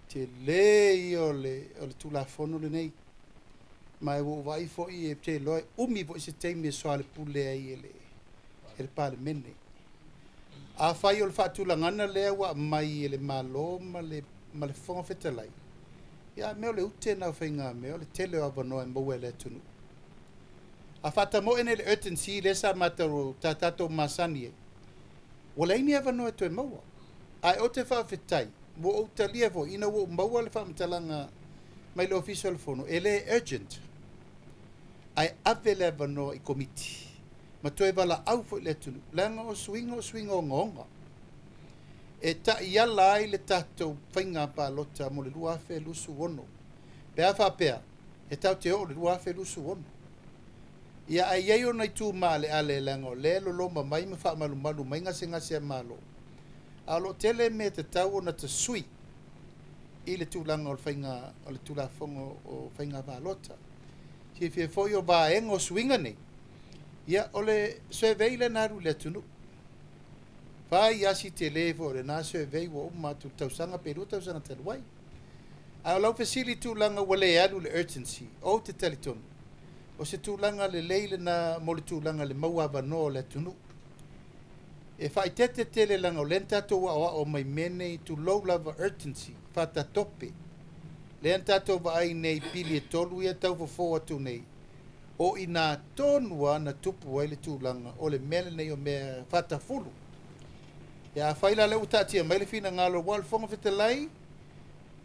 Te le i o le tula fono le nei. Mai wo vai fo i e te loe. Umi po i se teimi e soale pule ai ele pale mene. A whai o le whaatula ngana lea wa mai ele malo ma le whonga whetalai. Ia meo le ute na whainga meo le tele o avanoa e maua le tunu. A whata mo ene le urgency le sa mataro tatato masani e. Wala ini avanoa to e maua. Ai o te whawhetai. Mo o talia vo ina wo maua le whaamtalanga mai le official fono. Ele urgent. Ai ave le avanoa i komiti. Ma toe wala au fo le tunu. Langa o swinga o ngonga. E ta iala ai le tatou whainga palota mo le luafe lusu wono. Pea whapea. E tau te o le luafe lusu wono. Ia ai iei o nei tū male ale langa o le lo loma mai ma wha malu mai ngase a malo. Alo tele me te tau o na te sui. I le tūlanga o le whainga o le tūlafongo o whainga palota. Si e foi o ba engo swinga nei. Ia ole survey le naru le tunu. Pai asi te levo le na survey wo matu tausanga peru tausanga te wai. A lau facility tūlanga wale alu le urgency o te teleton. O se tūlanga le leile na mo le tūlanga le maua no le tunu. E whaitete tele langa o lenta to wa o mai mene to low level urgency. Whata tope. Lenta to wa ai nei pili e tolu ia tau fo atu nei. O ina tonua na tupu waile tūlanga o le mele nei o mea whata fulu. Ia whaila le utatia mai le fina ngalo wal fonga whetelai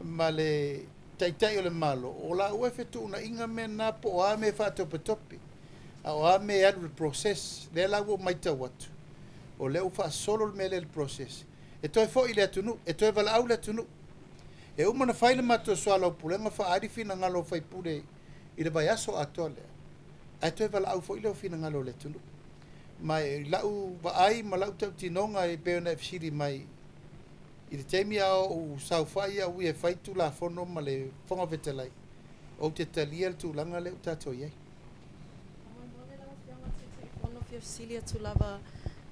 ma le taitai o le malo. O la ue whetu una inga mea na po o ame whatope tope. A o ame adu le process. Le la ua maita watu. O le ufa solo le mele le process. E toi fo i le atunu. E toi vala au le atunu. E umana whaile mato soala o pulenga wha ari fina ngalo whaipure i le vai aso atoa lea. Ai toi vala au fo i leo fina ngalo le tunu. Mai lau wa ai ma lau tau tinonga e peo na fsiri mai i le teimi ao u sau fai au e faitu la fono ma le fonga vetelai. O te talia le tūlanga le utato iei. Fono fia fsili atu lava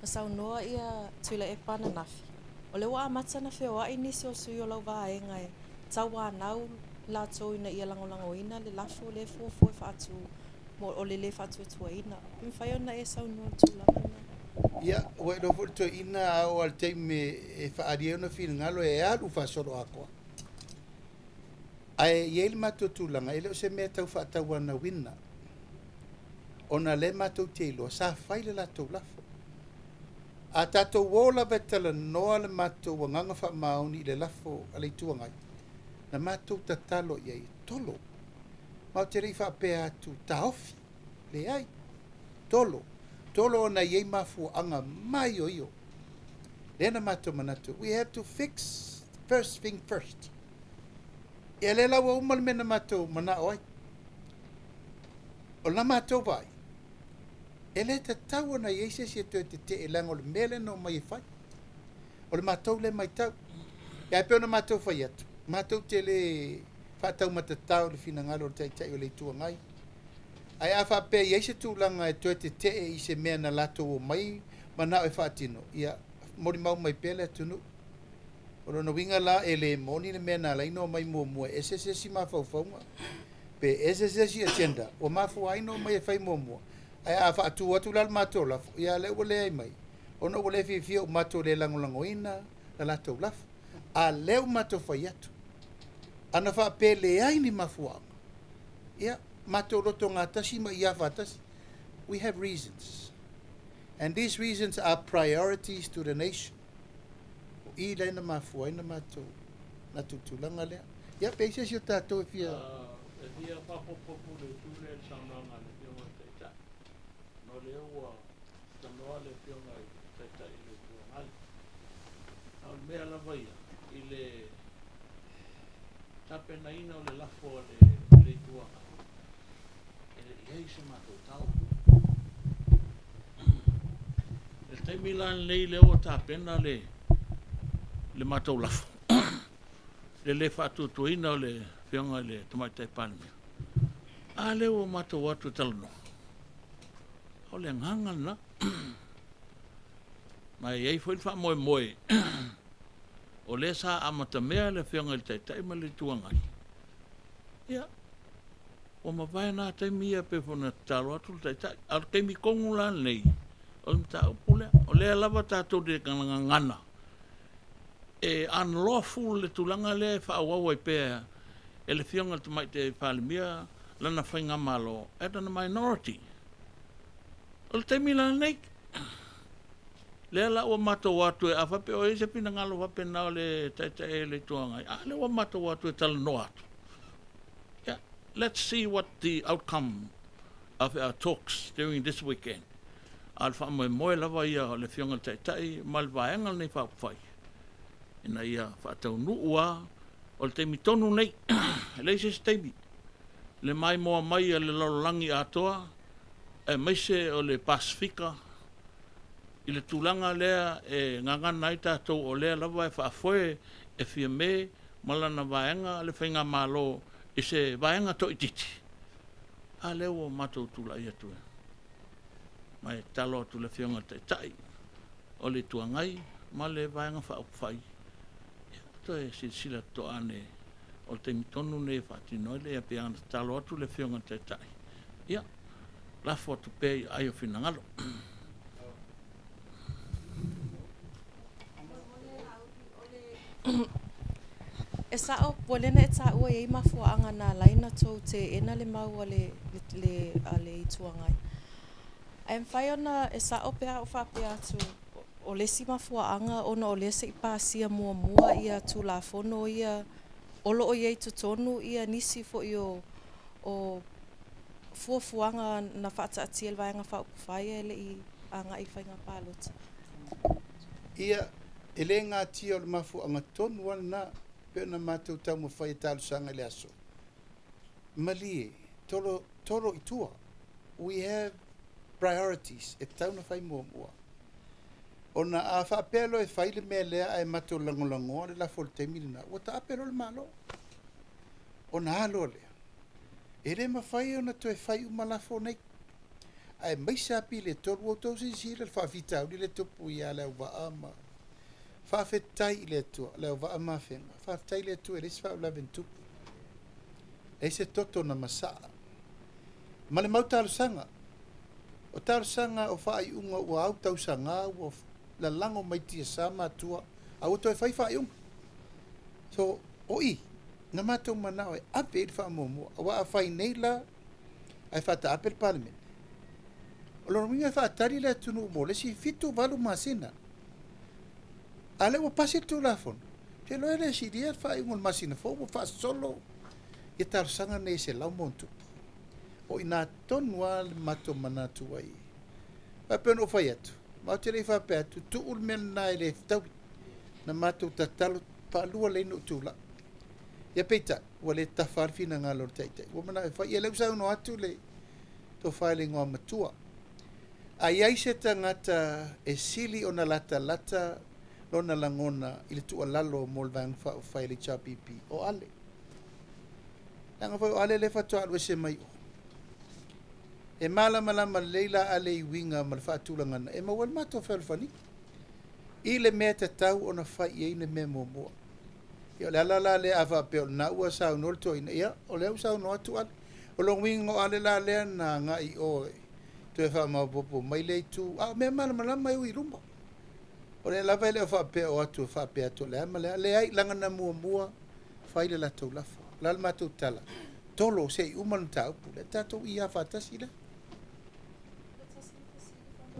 pasau noa ia tuila e pana nafi. O le waa matsa na feo ai nisi o sui o lau vaenga e tau waa nau la tau ina ia langolango ina le lafo le fuafo e whaatu o le whaatu e tua ina. Mwhai ona e sau noa tu langa na. Ia, ua ino fu tua ina au al teime e whaaria ona fina ngalo e alu whasoro akoa. Ai iei mato tu langa, ele o se mea tau whaatau ana wina. Ona le mato te iloa, sa whaile la tau lafo. A tātou wola vetala noa le mātou wanganga wha mauni le lafo a le tuangai. Na mātou ta talo iei tolo. Mau te rei wha pēa atu ta ofi. Le ai. Tolo. Tolo na iei mafu anga mai o io. Lena mātou manatu. We have to fix first thing first. E le lawa umal mena mātou mana oi. O la mātou vai. Ele te tau na iese si te te e lango le mele no mai fai. O le mātou le mai tau. Ia peo na mātou fai atu. Mātou te le whātau matatau le fina ngalo le taitai o le tuangai. Ai a whape iese tūlanga e te te e i se mea na lato o mai mana o e whaatino. Ia mori mau mai pele atunu. O rona winga la e le moni le mea na laino mai mua mua. Ese se si mawhauwhaunga. Pe ese se si agenda. O mafu aino mai e fai mua mua. Ai a whaatu atu lal mātou lafo. Ia le ua le ai mai. Ono ua le fia o mātou le langolango ina la latou lafo. A leo mātou whai atu. Ana whape le ai ni mafuanga. Ia, mātou roto ngā tasi ma ia whatasi. We have reasons. And these reasons are priorities to the nation. O I leina mafua ina mātou. Na tutulanga lea. Ia, peise si o tātou e fia. E fia whapopopu le tūle e saunanga le fionga te tai. No le ua tanoa le fionga te tai le tuangai. Au mea lava ia. I le tapena ina o le lafo le tuanga. E le iei se mātou tau. Le taimi lan lei le ua tapena le mātou lafo. Le whaatutuina o le fionga le tamaitai panimia. A le ua mātou atu talano. O le nganga na. Mai ei foi wha moe moe. O le sa amata mea le fionga le taitai ma le tuangai. Ia. O mawai nā taimia pe fona talo atu le taitai. Al keimi kongu lan nei. O le mta upulea. O le alava tātou de ngana. E unlawful le tulanga le whaawau ai pēa. E le fionga te mai te whalimia. Lana whainga malo. At a minority. O le taimi lan nei. Le la o mato watu e awhape o e se pina ngalo wape nao le taitai e le tuangai. A le o mato watu e tala no atu. Yeah. Let's see what the outcome of our talks during this weekend. Alfa moe lava ia o le fionga taitai mal vaenga nei whapwhai. Ina ia whaatau nuua o le teimi tonu nei. Le se teimi. Le mai moa mai a le lalolangi atoa. E meise o le Pasifika. I le tūlanga lea e ngangana i tātou o lea lava e whaafoe e fia me malana vaenga le whainga malo i se vaenga to i titi. A leo o matou tūla i atu e. Mai talo atu le fionga te tai o le tuangai ma le vaenga whaupwhai. To e sila to ane o te mitonu ne whaatino le e peana talo atu le fionga te tai. Ia, lafo atu pei ai o finangalo. E sa o polena e ta ua e mafuaanga na laina tau te ena le maua le ituangai. Ai whai ona e sa o pea o whapea atu o lesi mafuaanga ona o lesi i pāsia mua ia tu la fono ia olo o iei tutonu ia nisi fo i o fuafuanga na whaataatia le vaenga whaupufai e le i anga i whainga pālota. Ia ele ngā tia o le mafuaanga tonu ana pe na mātou tau mo whai tālu sanga le aso. Malie, toro itua. We have priorities e tau na whai mua. Ona a whaapelo e whai le mea lea e matou langolangoa le la fol te milina. O ta apelo le malo. Ona halo lea. E re ma whai ona to e whai umalafo nei. Ai maisa api le toru o tau si le whaafitau li le tupu ia le au waa ma. Whaafetai le tua, le au waa ma whenga. Whaafetai le tua e resi whao laven tupu. E se toto na masaa. Ma le mau talo sanga. O talo sanga o whaai unga ua au tau sanga ua la lango maitia sa matua. Au to e whai unga. So, oi, na mātou manao e ape e wha momo. Awa a whai nei la, ai whata ape le parliament. O loro minga e whaatari le tunu mo, le si fitu walu masina. Ale ua pasi tu la fon. Te loe le si ria whai unga masina fo, ua wha solo. Ia taro sanga nei se lau montu. O ina tonua le matou manatu ai. Whapeno o whai atu. Mau te rei whape atu, tu ulmena na e le ftau. Na matou tatalo pa lua le inu tula. Ia peita, ua le tawharwhina ngā lor teitai. Ua mana e whai, ia leu sau no atu le to whai le ngoa matua. Ai ai se tangata e sili o na lata lona langona i le tua lalo mo le vang wha o whai le chapipi o ale. Nanga whai o ale le whatua alwe se mai o. E malama leila ale i winga ma le whaatulangana. E mawal mato whalwhani. I le mea te tau o na whai i eine mea mua. Ia le ala le awa pe o na ua sau nol to ina ia o le au sau no atu ale o lo wingo ale la le na nga i o to e fa ma popo mai le tu a me mala mai ui rumba o le la vele fa pe o atu fa pe atu le ma le ai langa na mua fai le la to la fa la ma tu tala tolo se uman ta pu le tato ia fa tasila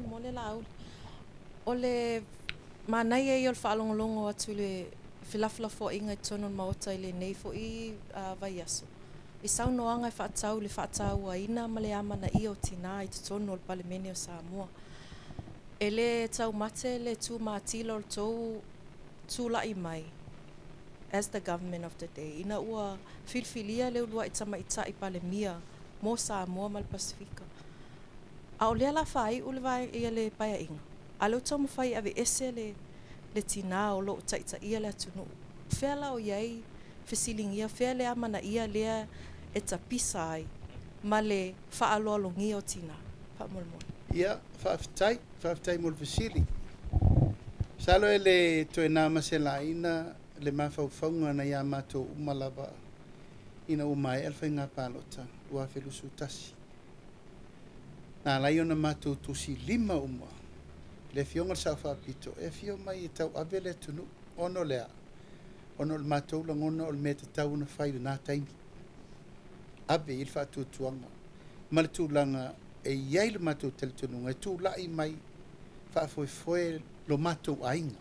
mo le la o le manai e o falongolongo atu le filafla fo inga tono maota ile nei fo I vai aso. I saunoanga e whaatau le whaatau a ina male ama na I o tina I tono o palemene o Samoa. E le tau mate le tu maatila o tou tula I mai as the government of the day. Ina ua filfilia le ulua I tama ita I palemia mo Samoa mal Pasifika. A o lea la whai ule vai ia le paya inga. A leo tau mawhai ave ese le tina o lo taita ia le atunu. Whela o iei, whisilingia, whele amana ia lea e tapisa ai, ma le whaalolongi o tina. Whamolmol. Ia, whaafitai mol whisili. Salo e le toe nāma se la ina, le mawhauwhaunga na ia mātou umalawa, ina umai alwhai ngā pālota, ua whelusu tasi. Nā lai ona mātou tusi 5 umua. Le fionga sa whapito, e fio mai e tau avele tunu, ono lea. Ono le mātou langona o le mea te tau na whai nā taimi. Ave il whātua tuanga. Ma le tūlanga e iai le mātou tele tununga, e tūlai mai whaafoe lo mātou ainga.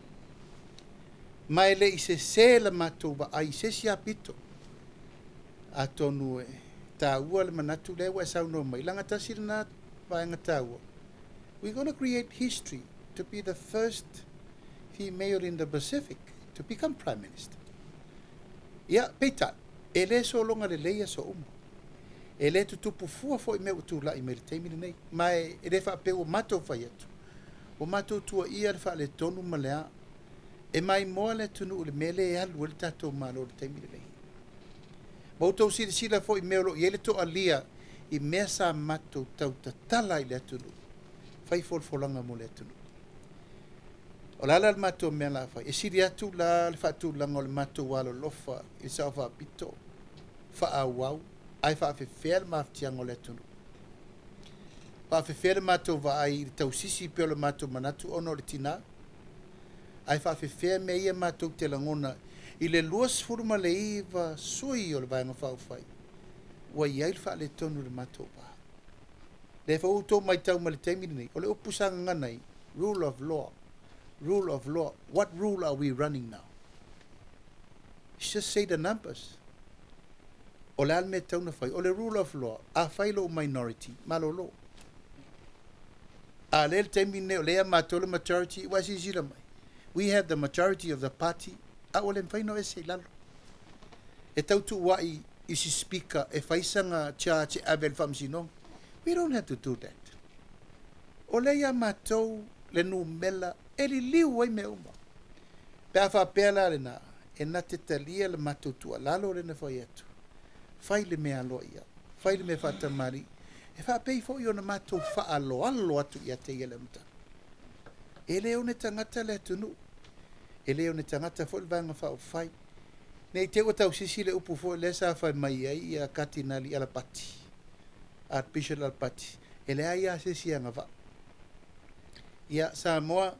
Mai le I se le mātou wa ai se si apito. A tonu e tā ua le manatu lewa e sauno mai. Langa tasiri nā vaenga tā ua. We're going to create history to be the first female in the Pacific to become Prime Minister. Ia, peita, e le so longa le leia so uma. E le tutupu fua fo I mea utula I me le teimini nei. Mai e le whape o matou whai atu. O matou tua ia le wha le tonu malea. E mai moa le tunu le mele e alu le tatou malo le teimini nei. Mautou sila fo I mea lo I ele to alia I mea sa matou tau tatala I le atunu. Fai folfolanga mo le atunu. O lala le matou mea la fai. E siri atu la le whaatu langa o le matou walo lofa I sa wha pito. Wha awau. Ai wha awhewhea le maftianga o le atunu. Wha awhewhea le matou wa ai tau sisi peo le matou manatu ono le tina. Ai wha awhewhea me ia matou te langona I le luas furu ma le iwa sui o le vaenga whaufai. Wa iai wha le tonu le matou pa. Le fa uto mai tau ma le teimini nei. O le upusanga nganai. Rule of law. Rule of law. What rule are we running now? Just say the numbers. O le alme tau na fai. O le rule of law. A fai lo minority. Malolo. A le teimini nei o lea matou le majority. Wasi zira mai. We have the majority of the party. A o le mfai no e se lalo. E tau tu wai isi speaker e faisanga charge avel famsino. We don't have to do that. O le ia matou le numela e li liu ai me uma. Pea wha pela le na e na te talia le matou tua lalo le na fai atu. Fai le mea alo ia. Fai le me fata mari. E wha pei fo i o na matou wha alo atu ia te ia le mta. E le o ne tangata le atunu. E leo ne tangata fo le vanga wha o whai. Nei te o tau sisi le upu fo le sa whai mai ai i a katinali ala pati. Archbishop ala pati. E le ai a sisi anga wa. Ia Samoa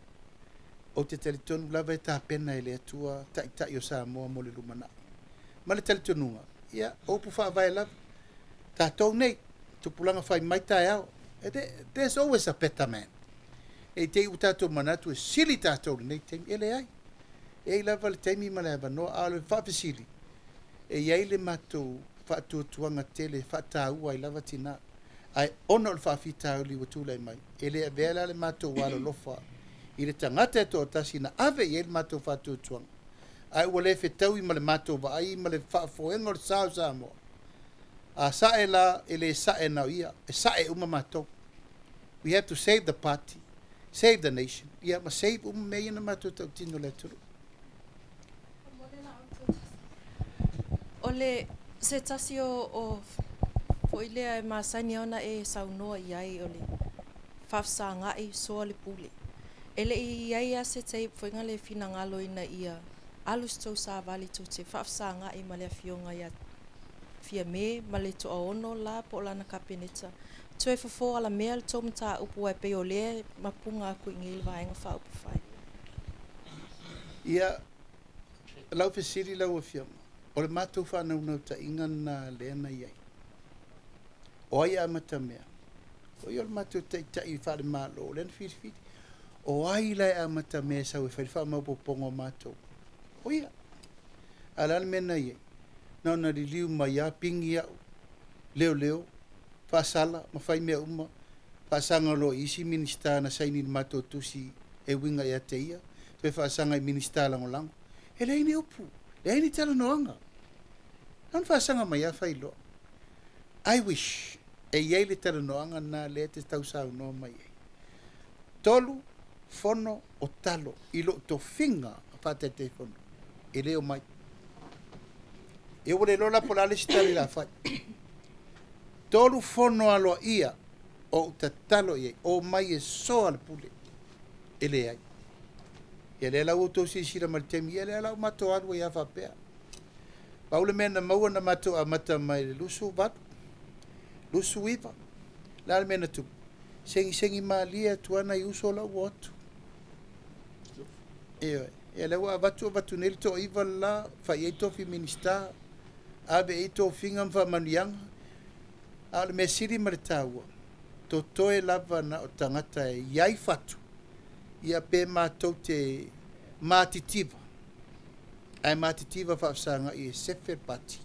o te talitonu lava e ta pena e le atua ta i o Samoa mo le lumana. Ma le talitonunga. Ia upu wha vai lava. Ta tau nei. Tupulanga whai mai tai au. There's always a better man. E te utato manatu e sili tatou nei te ele ai. E lava le taimi ma le avanoa a le whawhisili. E iai le matou whaatuatuanga tele whaataua i lava tina. Ai ono le whawhitau li watulai mai. E le avela le matou walo lofa. I le tangata e toa tasi na ave i le matou whaatuatuanga. Ai ua le whetau i ma le matou wa ai ma le whaafoenga o le sao Samoa. A sae la e le sae nau ia. E sae uma matou. We have to save the party. Save the nation. Ia ma save mei na matou tau tino le turu. O le se tasi o foilea e masani ona e saunoa i ai o le whafsa ngai soa le pule. Ele i ai a se tei foinga le fina ngalo ina ia alus tau sa vali tau te whafsa ngai ma le fionga ia fia me ma le to ono la po lana kapineta. Tue fofo ala mea le tau mta upu e pe o le mapunga aku ingi le vaenga wha upu whai. Ia lau fesiri lau a fiama. O le matou whanau ta inga na leana iai. O ai amata mea. O i o le matou tai whare malo. O leana whiri. O ai lai amata mea sau e whare wha maupopongo matou. O ia. Alal mena iai. Nau na li liu mai a pingi au. Leo. Whasala. Ma whai mea uma. Whasanga lo isi minista na saini matou tusi e winga ia te ia. Tue whasanga i minista lango lango. E leini upu. Le ni tala noanga. Nan whasanga mai a whailo. I wish e iei le tala noanga na le te tau sau no mai ei. Tolu, fono o talo. Ilo to finga whate te fono. E leo mai. E ule lola pola le sitari la whai. Tolu fono alo ia o te talo iei. O mai e soa le pule. E le ai. Ia le lau tau si sira maltemi, ia le lau mato adwa ia whapea. Paule mena maua na mato a mata mai le lusu vatu, lusu iwa. Lale mena tu, sengi maalia tuana i uso lau watu. Ia le wa vatu neli to iwa la, whai eito fi minista, abe eito fingam wha manuianga, ale me siri maritaua, to toe lava na o tangata e iai fatu. Ia pe mātou te mātitiva. Ai mātitiva whaafsanga i e sefer pati.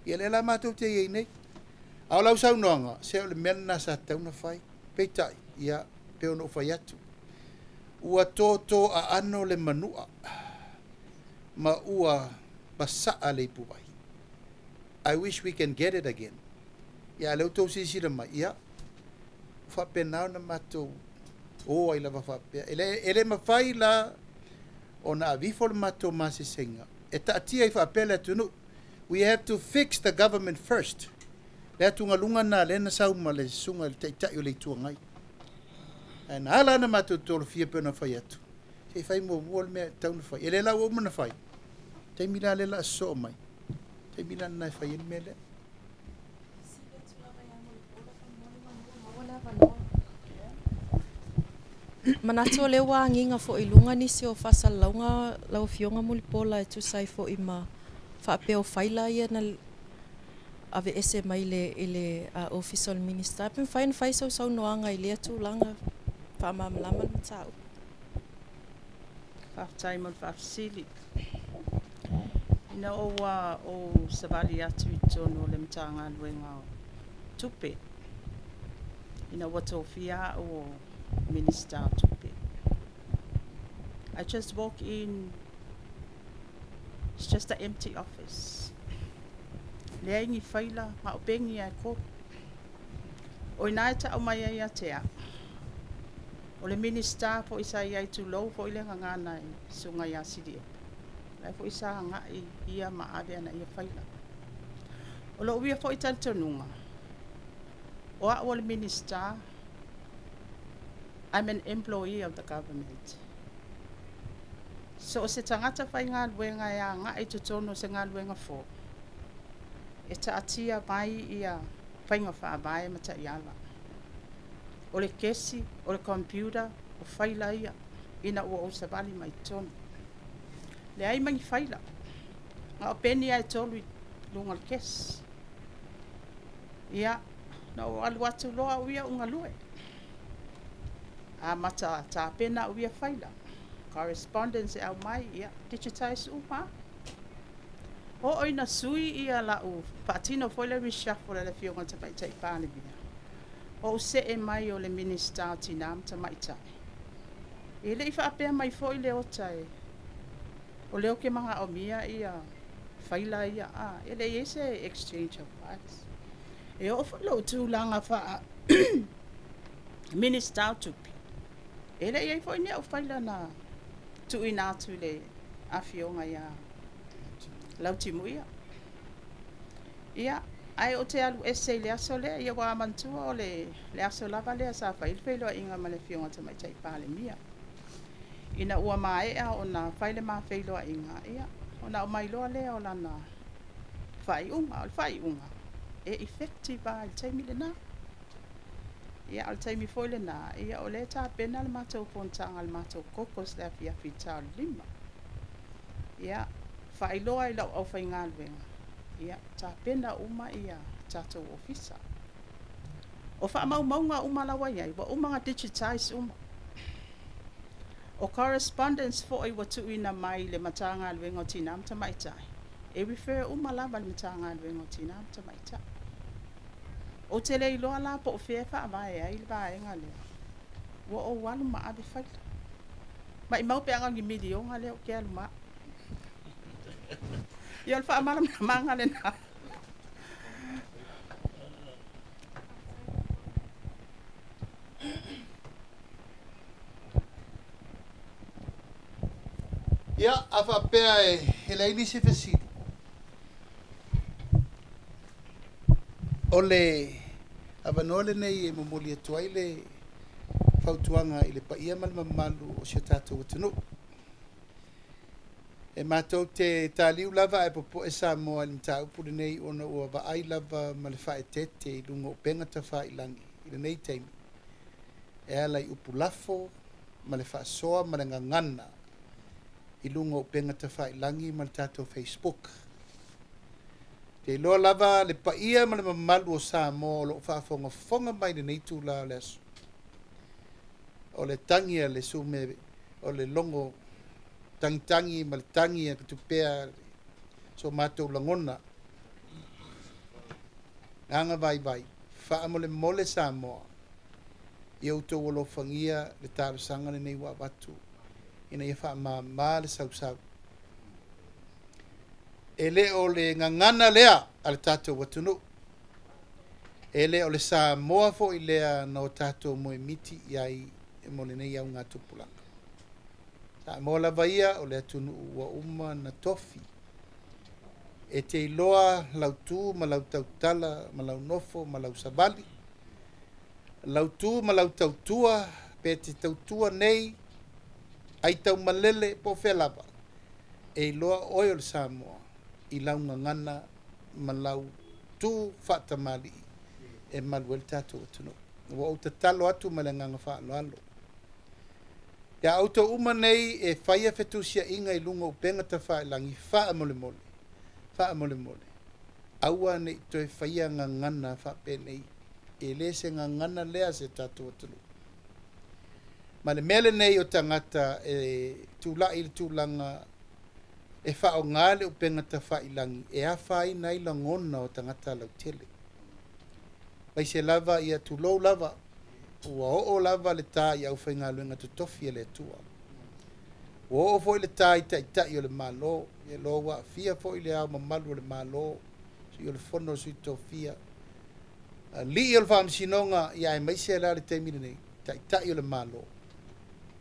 Ia le la mātou te iei nei. Au lau sau noanga, se o le mena sa tauna whai. Peitai, ia pe ono whai atu. Ua tō a ano le manua. Ma ua basaa le ipuwai. I wish we can get it again. Ia leu tau sisira mai. Ia, whapenau na mātou o ai lava whapea. Ele mawhai la o na avifo le mato masisenga. E taatia i whapea le tunu. We have to fix the government first. Le atunga lunga na lena sauma le sunga le teitai o le tuangai. E na ala na mato tolo fia pena whai atu. Se whai mo le mea tauna whai. Ele la o mana whai. Te mila le la so mai. Te mila na whai en mele. Manatua le wanginga fo ilunga nisi o fasalaunga lau fionga mulipola e tu sai fo ima whaapeo whaila ia na ave ese mai le official minister. Pen whain whaisau sau noanga i lea tūlanga whaamamlama na tau. Whaftai mon whafsili. Ina o savali atu I tono le mtanga luenga o tupe. Ina wato fia o minister tupe. I just walk in, it's just an empty office. Lea ingi whaila, ma o bengi ai ko. O inaita o mai ai atea. O le minister po isa iai tu lau po ile ngana I sunga ia sidi. Lai po isa ngai ia ma ave ana ia whaila. O lo uia po ital tonunga. O a o le minister, I'm an employee of the government. So o se tangata whai ngā luenga ia ngai tutono se ngā luenga fo. E ta atia mai ia whainga whaabae ma ta iala. O le kesi, o le computer, o whaila ia, ina ua o sabali mai tonu. Le ai mangi whaila. Nga o peni ai tolu I lunga le kesi. Ia, na o alu atu loa uia unga lue. A mata ta pena uia whaila. Correspondence au mai ia, digitize uma. O oina sui ia la u, patino foi le reshuffle le fionga ta mai tai pāne bia. O se e mai o le minister tinam ta mai tai. E le ifa apea mai foi le o tai. O leo ke mga o mia ia, whaila ia a, e le ese exchange of files. E o whalo tu langa wha minister tupi. E le iei foi nea o whaila na tu ina tu le afionga ia. Lautimu ia. Ia, ai o te alu ese le aso le, ia wa amantua o le aso lava le sa whailwhelo inga ma le fionga ta mai tai pāle mia. Ina ua maea o na whaile maa whailua inga, ia. O na o mailoa lea o lana whaiunga. E effective a il taimi le na. Ia al taimi foi le na, ia o le ta pena le mātou pontanga le mātou kokos le afi afi tau lima. Ia, whailoa I lau au whainga luenga. Ia, ta pena uma ia tātou ofisa. O wha maunga uma lawa iai, wa umanga digitize uma. O correspondence fo I watu ina mai le matanga luenga o tinam ta maitai. E refer uma lava le matanga luenga o tinam ta maitai. O te le iloa la po o whiewha a mai ai le vaenga lea. Wa o walu ma ave whaila. Ma I mau pe anga ngi midionga leo ke alu maa. Ia alfa amala manga le na. Ia, afa pea e leini se fesili. Ole, avanole nei e momoli atuai le fautuanga I le paia malmamalu o se tātou atunu. E mātou te tāliu lava e popo e sa moa ni tā upuri nei ona ua vaai lava ma le whae tete I lunga o penga ta whae langi I le nei taimi. E ala I upu lafo ma le whae soa ma le ngangana I lunga o penga ta whae langi ma le tātou Facebook. Te loa lava le paia ma le mamalu o sa moa o lo whaafonga fonga mai le nei tūla o le aso. O le tangia le sume o le longo tangi ma le tangi e tupea so mātou langona. Nganga vai, wha mole sa moa. I auto walo whangia le tāra sangane nei wa watu. Ina ia wha ma le sau. E le o le ngangana lea ale tātou watunu. E le o le sa moa fo I lea no tātou moe miti iai e mole nei au ngā tupulanga. Ta mo la vaia o le atunu ua uma na tofi. E te iloa lautu ma lau tautala ma lau nofo ma lau sabali. Lautu ma lau tautua pe te tautua nei ai tau malele po whelava. E iloa oi o le Samoa I lau ngangana ma lau tu whatamali e maluel tātou atunu. Ua o te talo atu ma le nganga whaaloalo. Ia auto uma nei e whaia whetusia inga I lunga upenga ta whaelangi wha mole mole. Wha mole mole. Aua nei toi whaia ngangana wha penei. E le se ngangana lea se tatua tulu. Ma le mele nei o tangata e tula I tūlanga e wha o ngale upenga ta whaelangi. E a whai nai la ngona o tangata lau tele. Vai se lava ia tulou lava. Ua o lava le tā I au whainga luenga tu tofi le tua. Ua o foi le tā I tai o le malo. E lo wa fia foi le au mamalu le malo. Si o le fono sui tofia. Li o le whamsinonga ia e maise la le teimine nei. Tai o le malo.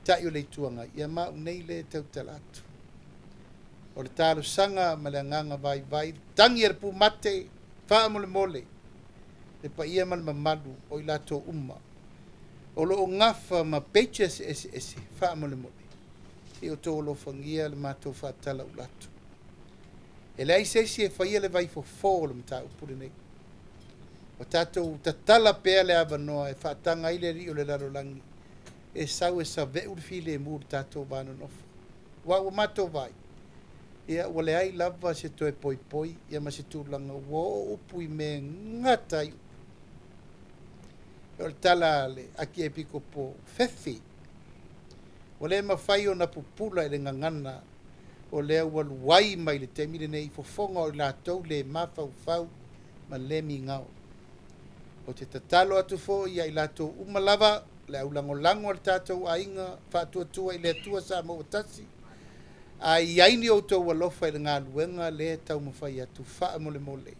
Tai o le tuanga. Ia ma unei le tau talatu. O le tālu sanga ma le nganga vai vai. Tangi e le pu mate. Wha mole mole. Le pa ia ma le mamalu o I lato umma. O lo ngafa ma pages ese wha mole mole. E o tō lo whangia le mātou whatala u lato. E lei sesi e whaia le vai fo le mta upure nei. O tātou tatala pēa le awanoa e whaatanga I le ri o le larolangi. E sau e sa veu le file e mūr tātou vāna nofa. Wa ua mātou vai. Ia ua le ai lava se toe poi poi. Ia ma se tūlanga wo upui me ngata I o le tala le aki e piko po fefi. O le mawhai o na pupula e le ngangana o le waluai mai le temire nei fofonga o la tau le mawhau fau ma le mi ngau. O te tatalo atu fo ia I lato umalava le au langolango al tātou ainga whātua I le tua sa mo tasi. A iaini o tau walofa I le ngā luenga le tau mawhai atu wha mole mole.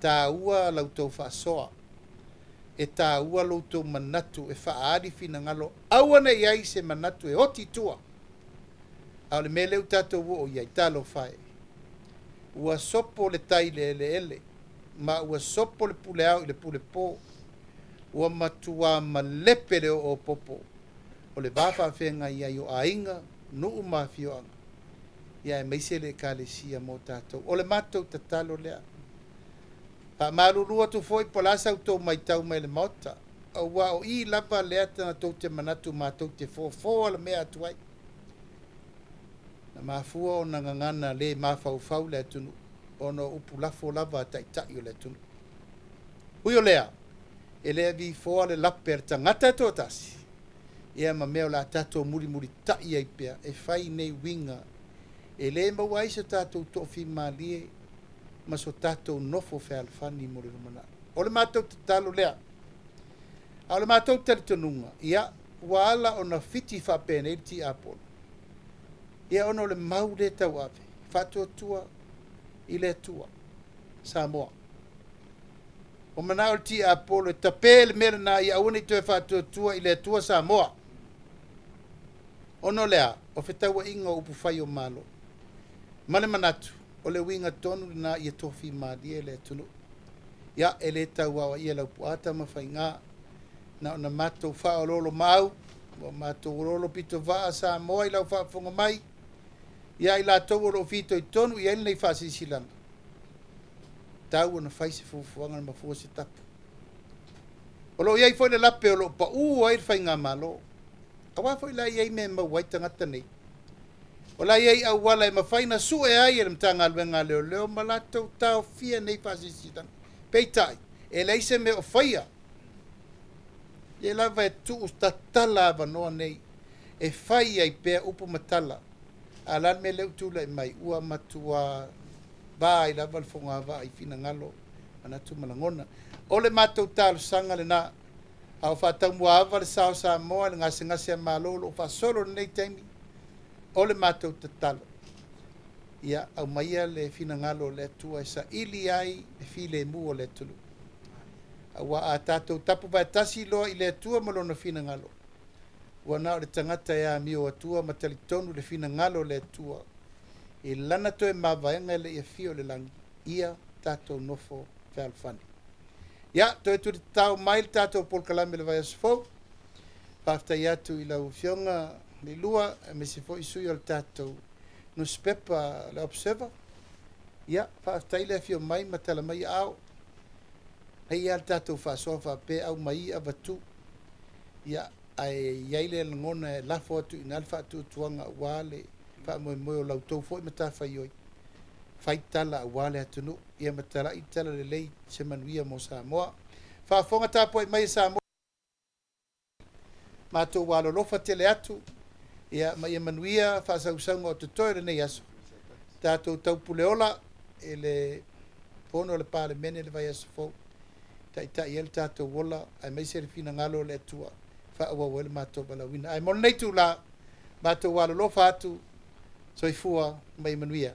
Tā ua lau tau whaasoa. E tā ua loutou manatu e whaari fina ngalo. Awana iai se manatu e oti tua. Au le mele utatou o iai talo whae. Ua sopo le tai le ele. Ma ua sopo le pule au I le pule pō. Ua matua ma lepe le o popo. O le wafa whenga iai o ainga nuu mawhioanga. Ia e meise le kālesia mo tātou. O le mātou tatalo lea. Pa marurua tu foi po lasa uto mai tau mai le mota. Wa o I lava lea tana tau te manatu ma tau te fo ala mea atuai. Na mafua o na ngangana le mafau le atunu. Ono upu lafo lava tai o le atunu. Hui o lea. E lea vi fo ale laper tangata to tasi. Ia ma mea o la tato muri tai ai pea. E fai nei winga. E le mawai sa tato tofi malie. Ma so tātou nofo whea alfani mo le rumana. O le mātou te talo lea. A o le mātou te tonunga. Ia, ua ala o na fiti whapene I ti apolo. Ia ono le mau le tau ave. Whatua tua I le tua. Samoa. O mana o le ti apolo e tape le mera na ia auna I toe whatua tua I le tua Samoa. Ono lea, o whetaua inga upu whai o malo. Mane manatu. O le winga tonu na ia tofi madia le tunu. Ia e le tau awa ia lau puata ma whainga. Na ona matou wha o lolo mau. O matou lolo pito vaa sa moa I lau wha whonga mai. Ia I la tau o lo fito I tonu ia nei wha sisilana. Tau ona whaise fufuanga na mafua se tapu. O lo iai foi le lape o lo pa ai whainga malo. Awa foi la iai me mawai tangata nei. O la iei au wala e mawhaina su e ai e mtanga alwenga leo malatou tau fia nei whasisitan. Peitai, e leise me o whaia. E lava e tu ustatala ava noa nei. E whaia I pea upu matala. A lan me leu tula I mai ua matua ba I lava lfonga ava I fina ngalo. Anatu malangona. O le matou talo sanga le na. Au whatau mua ava le sao sa moa le ngase malolo. O whasolo nei teimi. O le mātou te talo. Ia, au maia le fina ngalo le tua sa ili ai le file mu o le tulu. Awa a tātou tapu vai tasi loa I le tua malona fina ngalo. Ua nao le tangata ea mi o atua matali tonu le fina ngalo le tua. E lana toe mawaenga le ia fio le langi. Ia tātou nofo fe alfani. Ia, toe tu tau mail tātou polkalame le vai asfo. Paftai atu I lau fionga le lua me se foi sui al tatou no spepa le observer ia fa taile fio mai matala mai au ai al tatou fa sofa pe au mai avatu ia ai iai le lagona e lafo atu ina le faatuatuaga auā le faamoemoe o lautou foʻi ma tafaioi faitala auā le atunuu ia matalaʻi tala lelei se manuia mo Samoa faafoga tapu ai mai Samoa matou alolofa tele atu ia ma ia manuia faasausauga o totoe lenei aso tatou taupuleola e le pono o le palemene le vai aso fou taʻitaʻi ia le tatou ola ae mai se le finagalo o le atua faauau le matou balauina ae mo lenei tula matou alolofa atu soifua mai manuia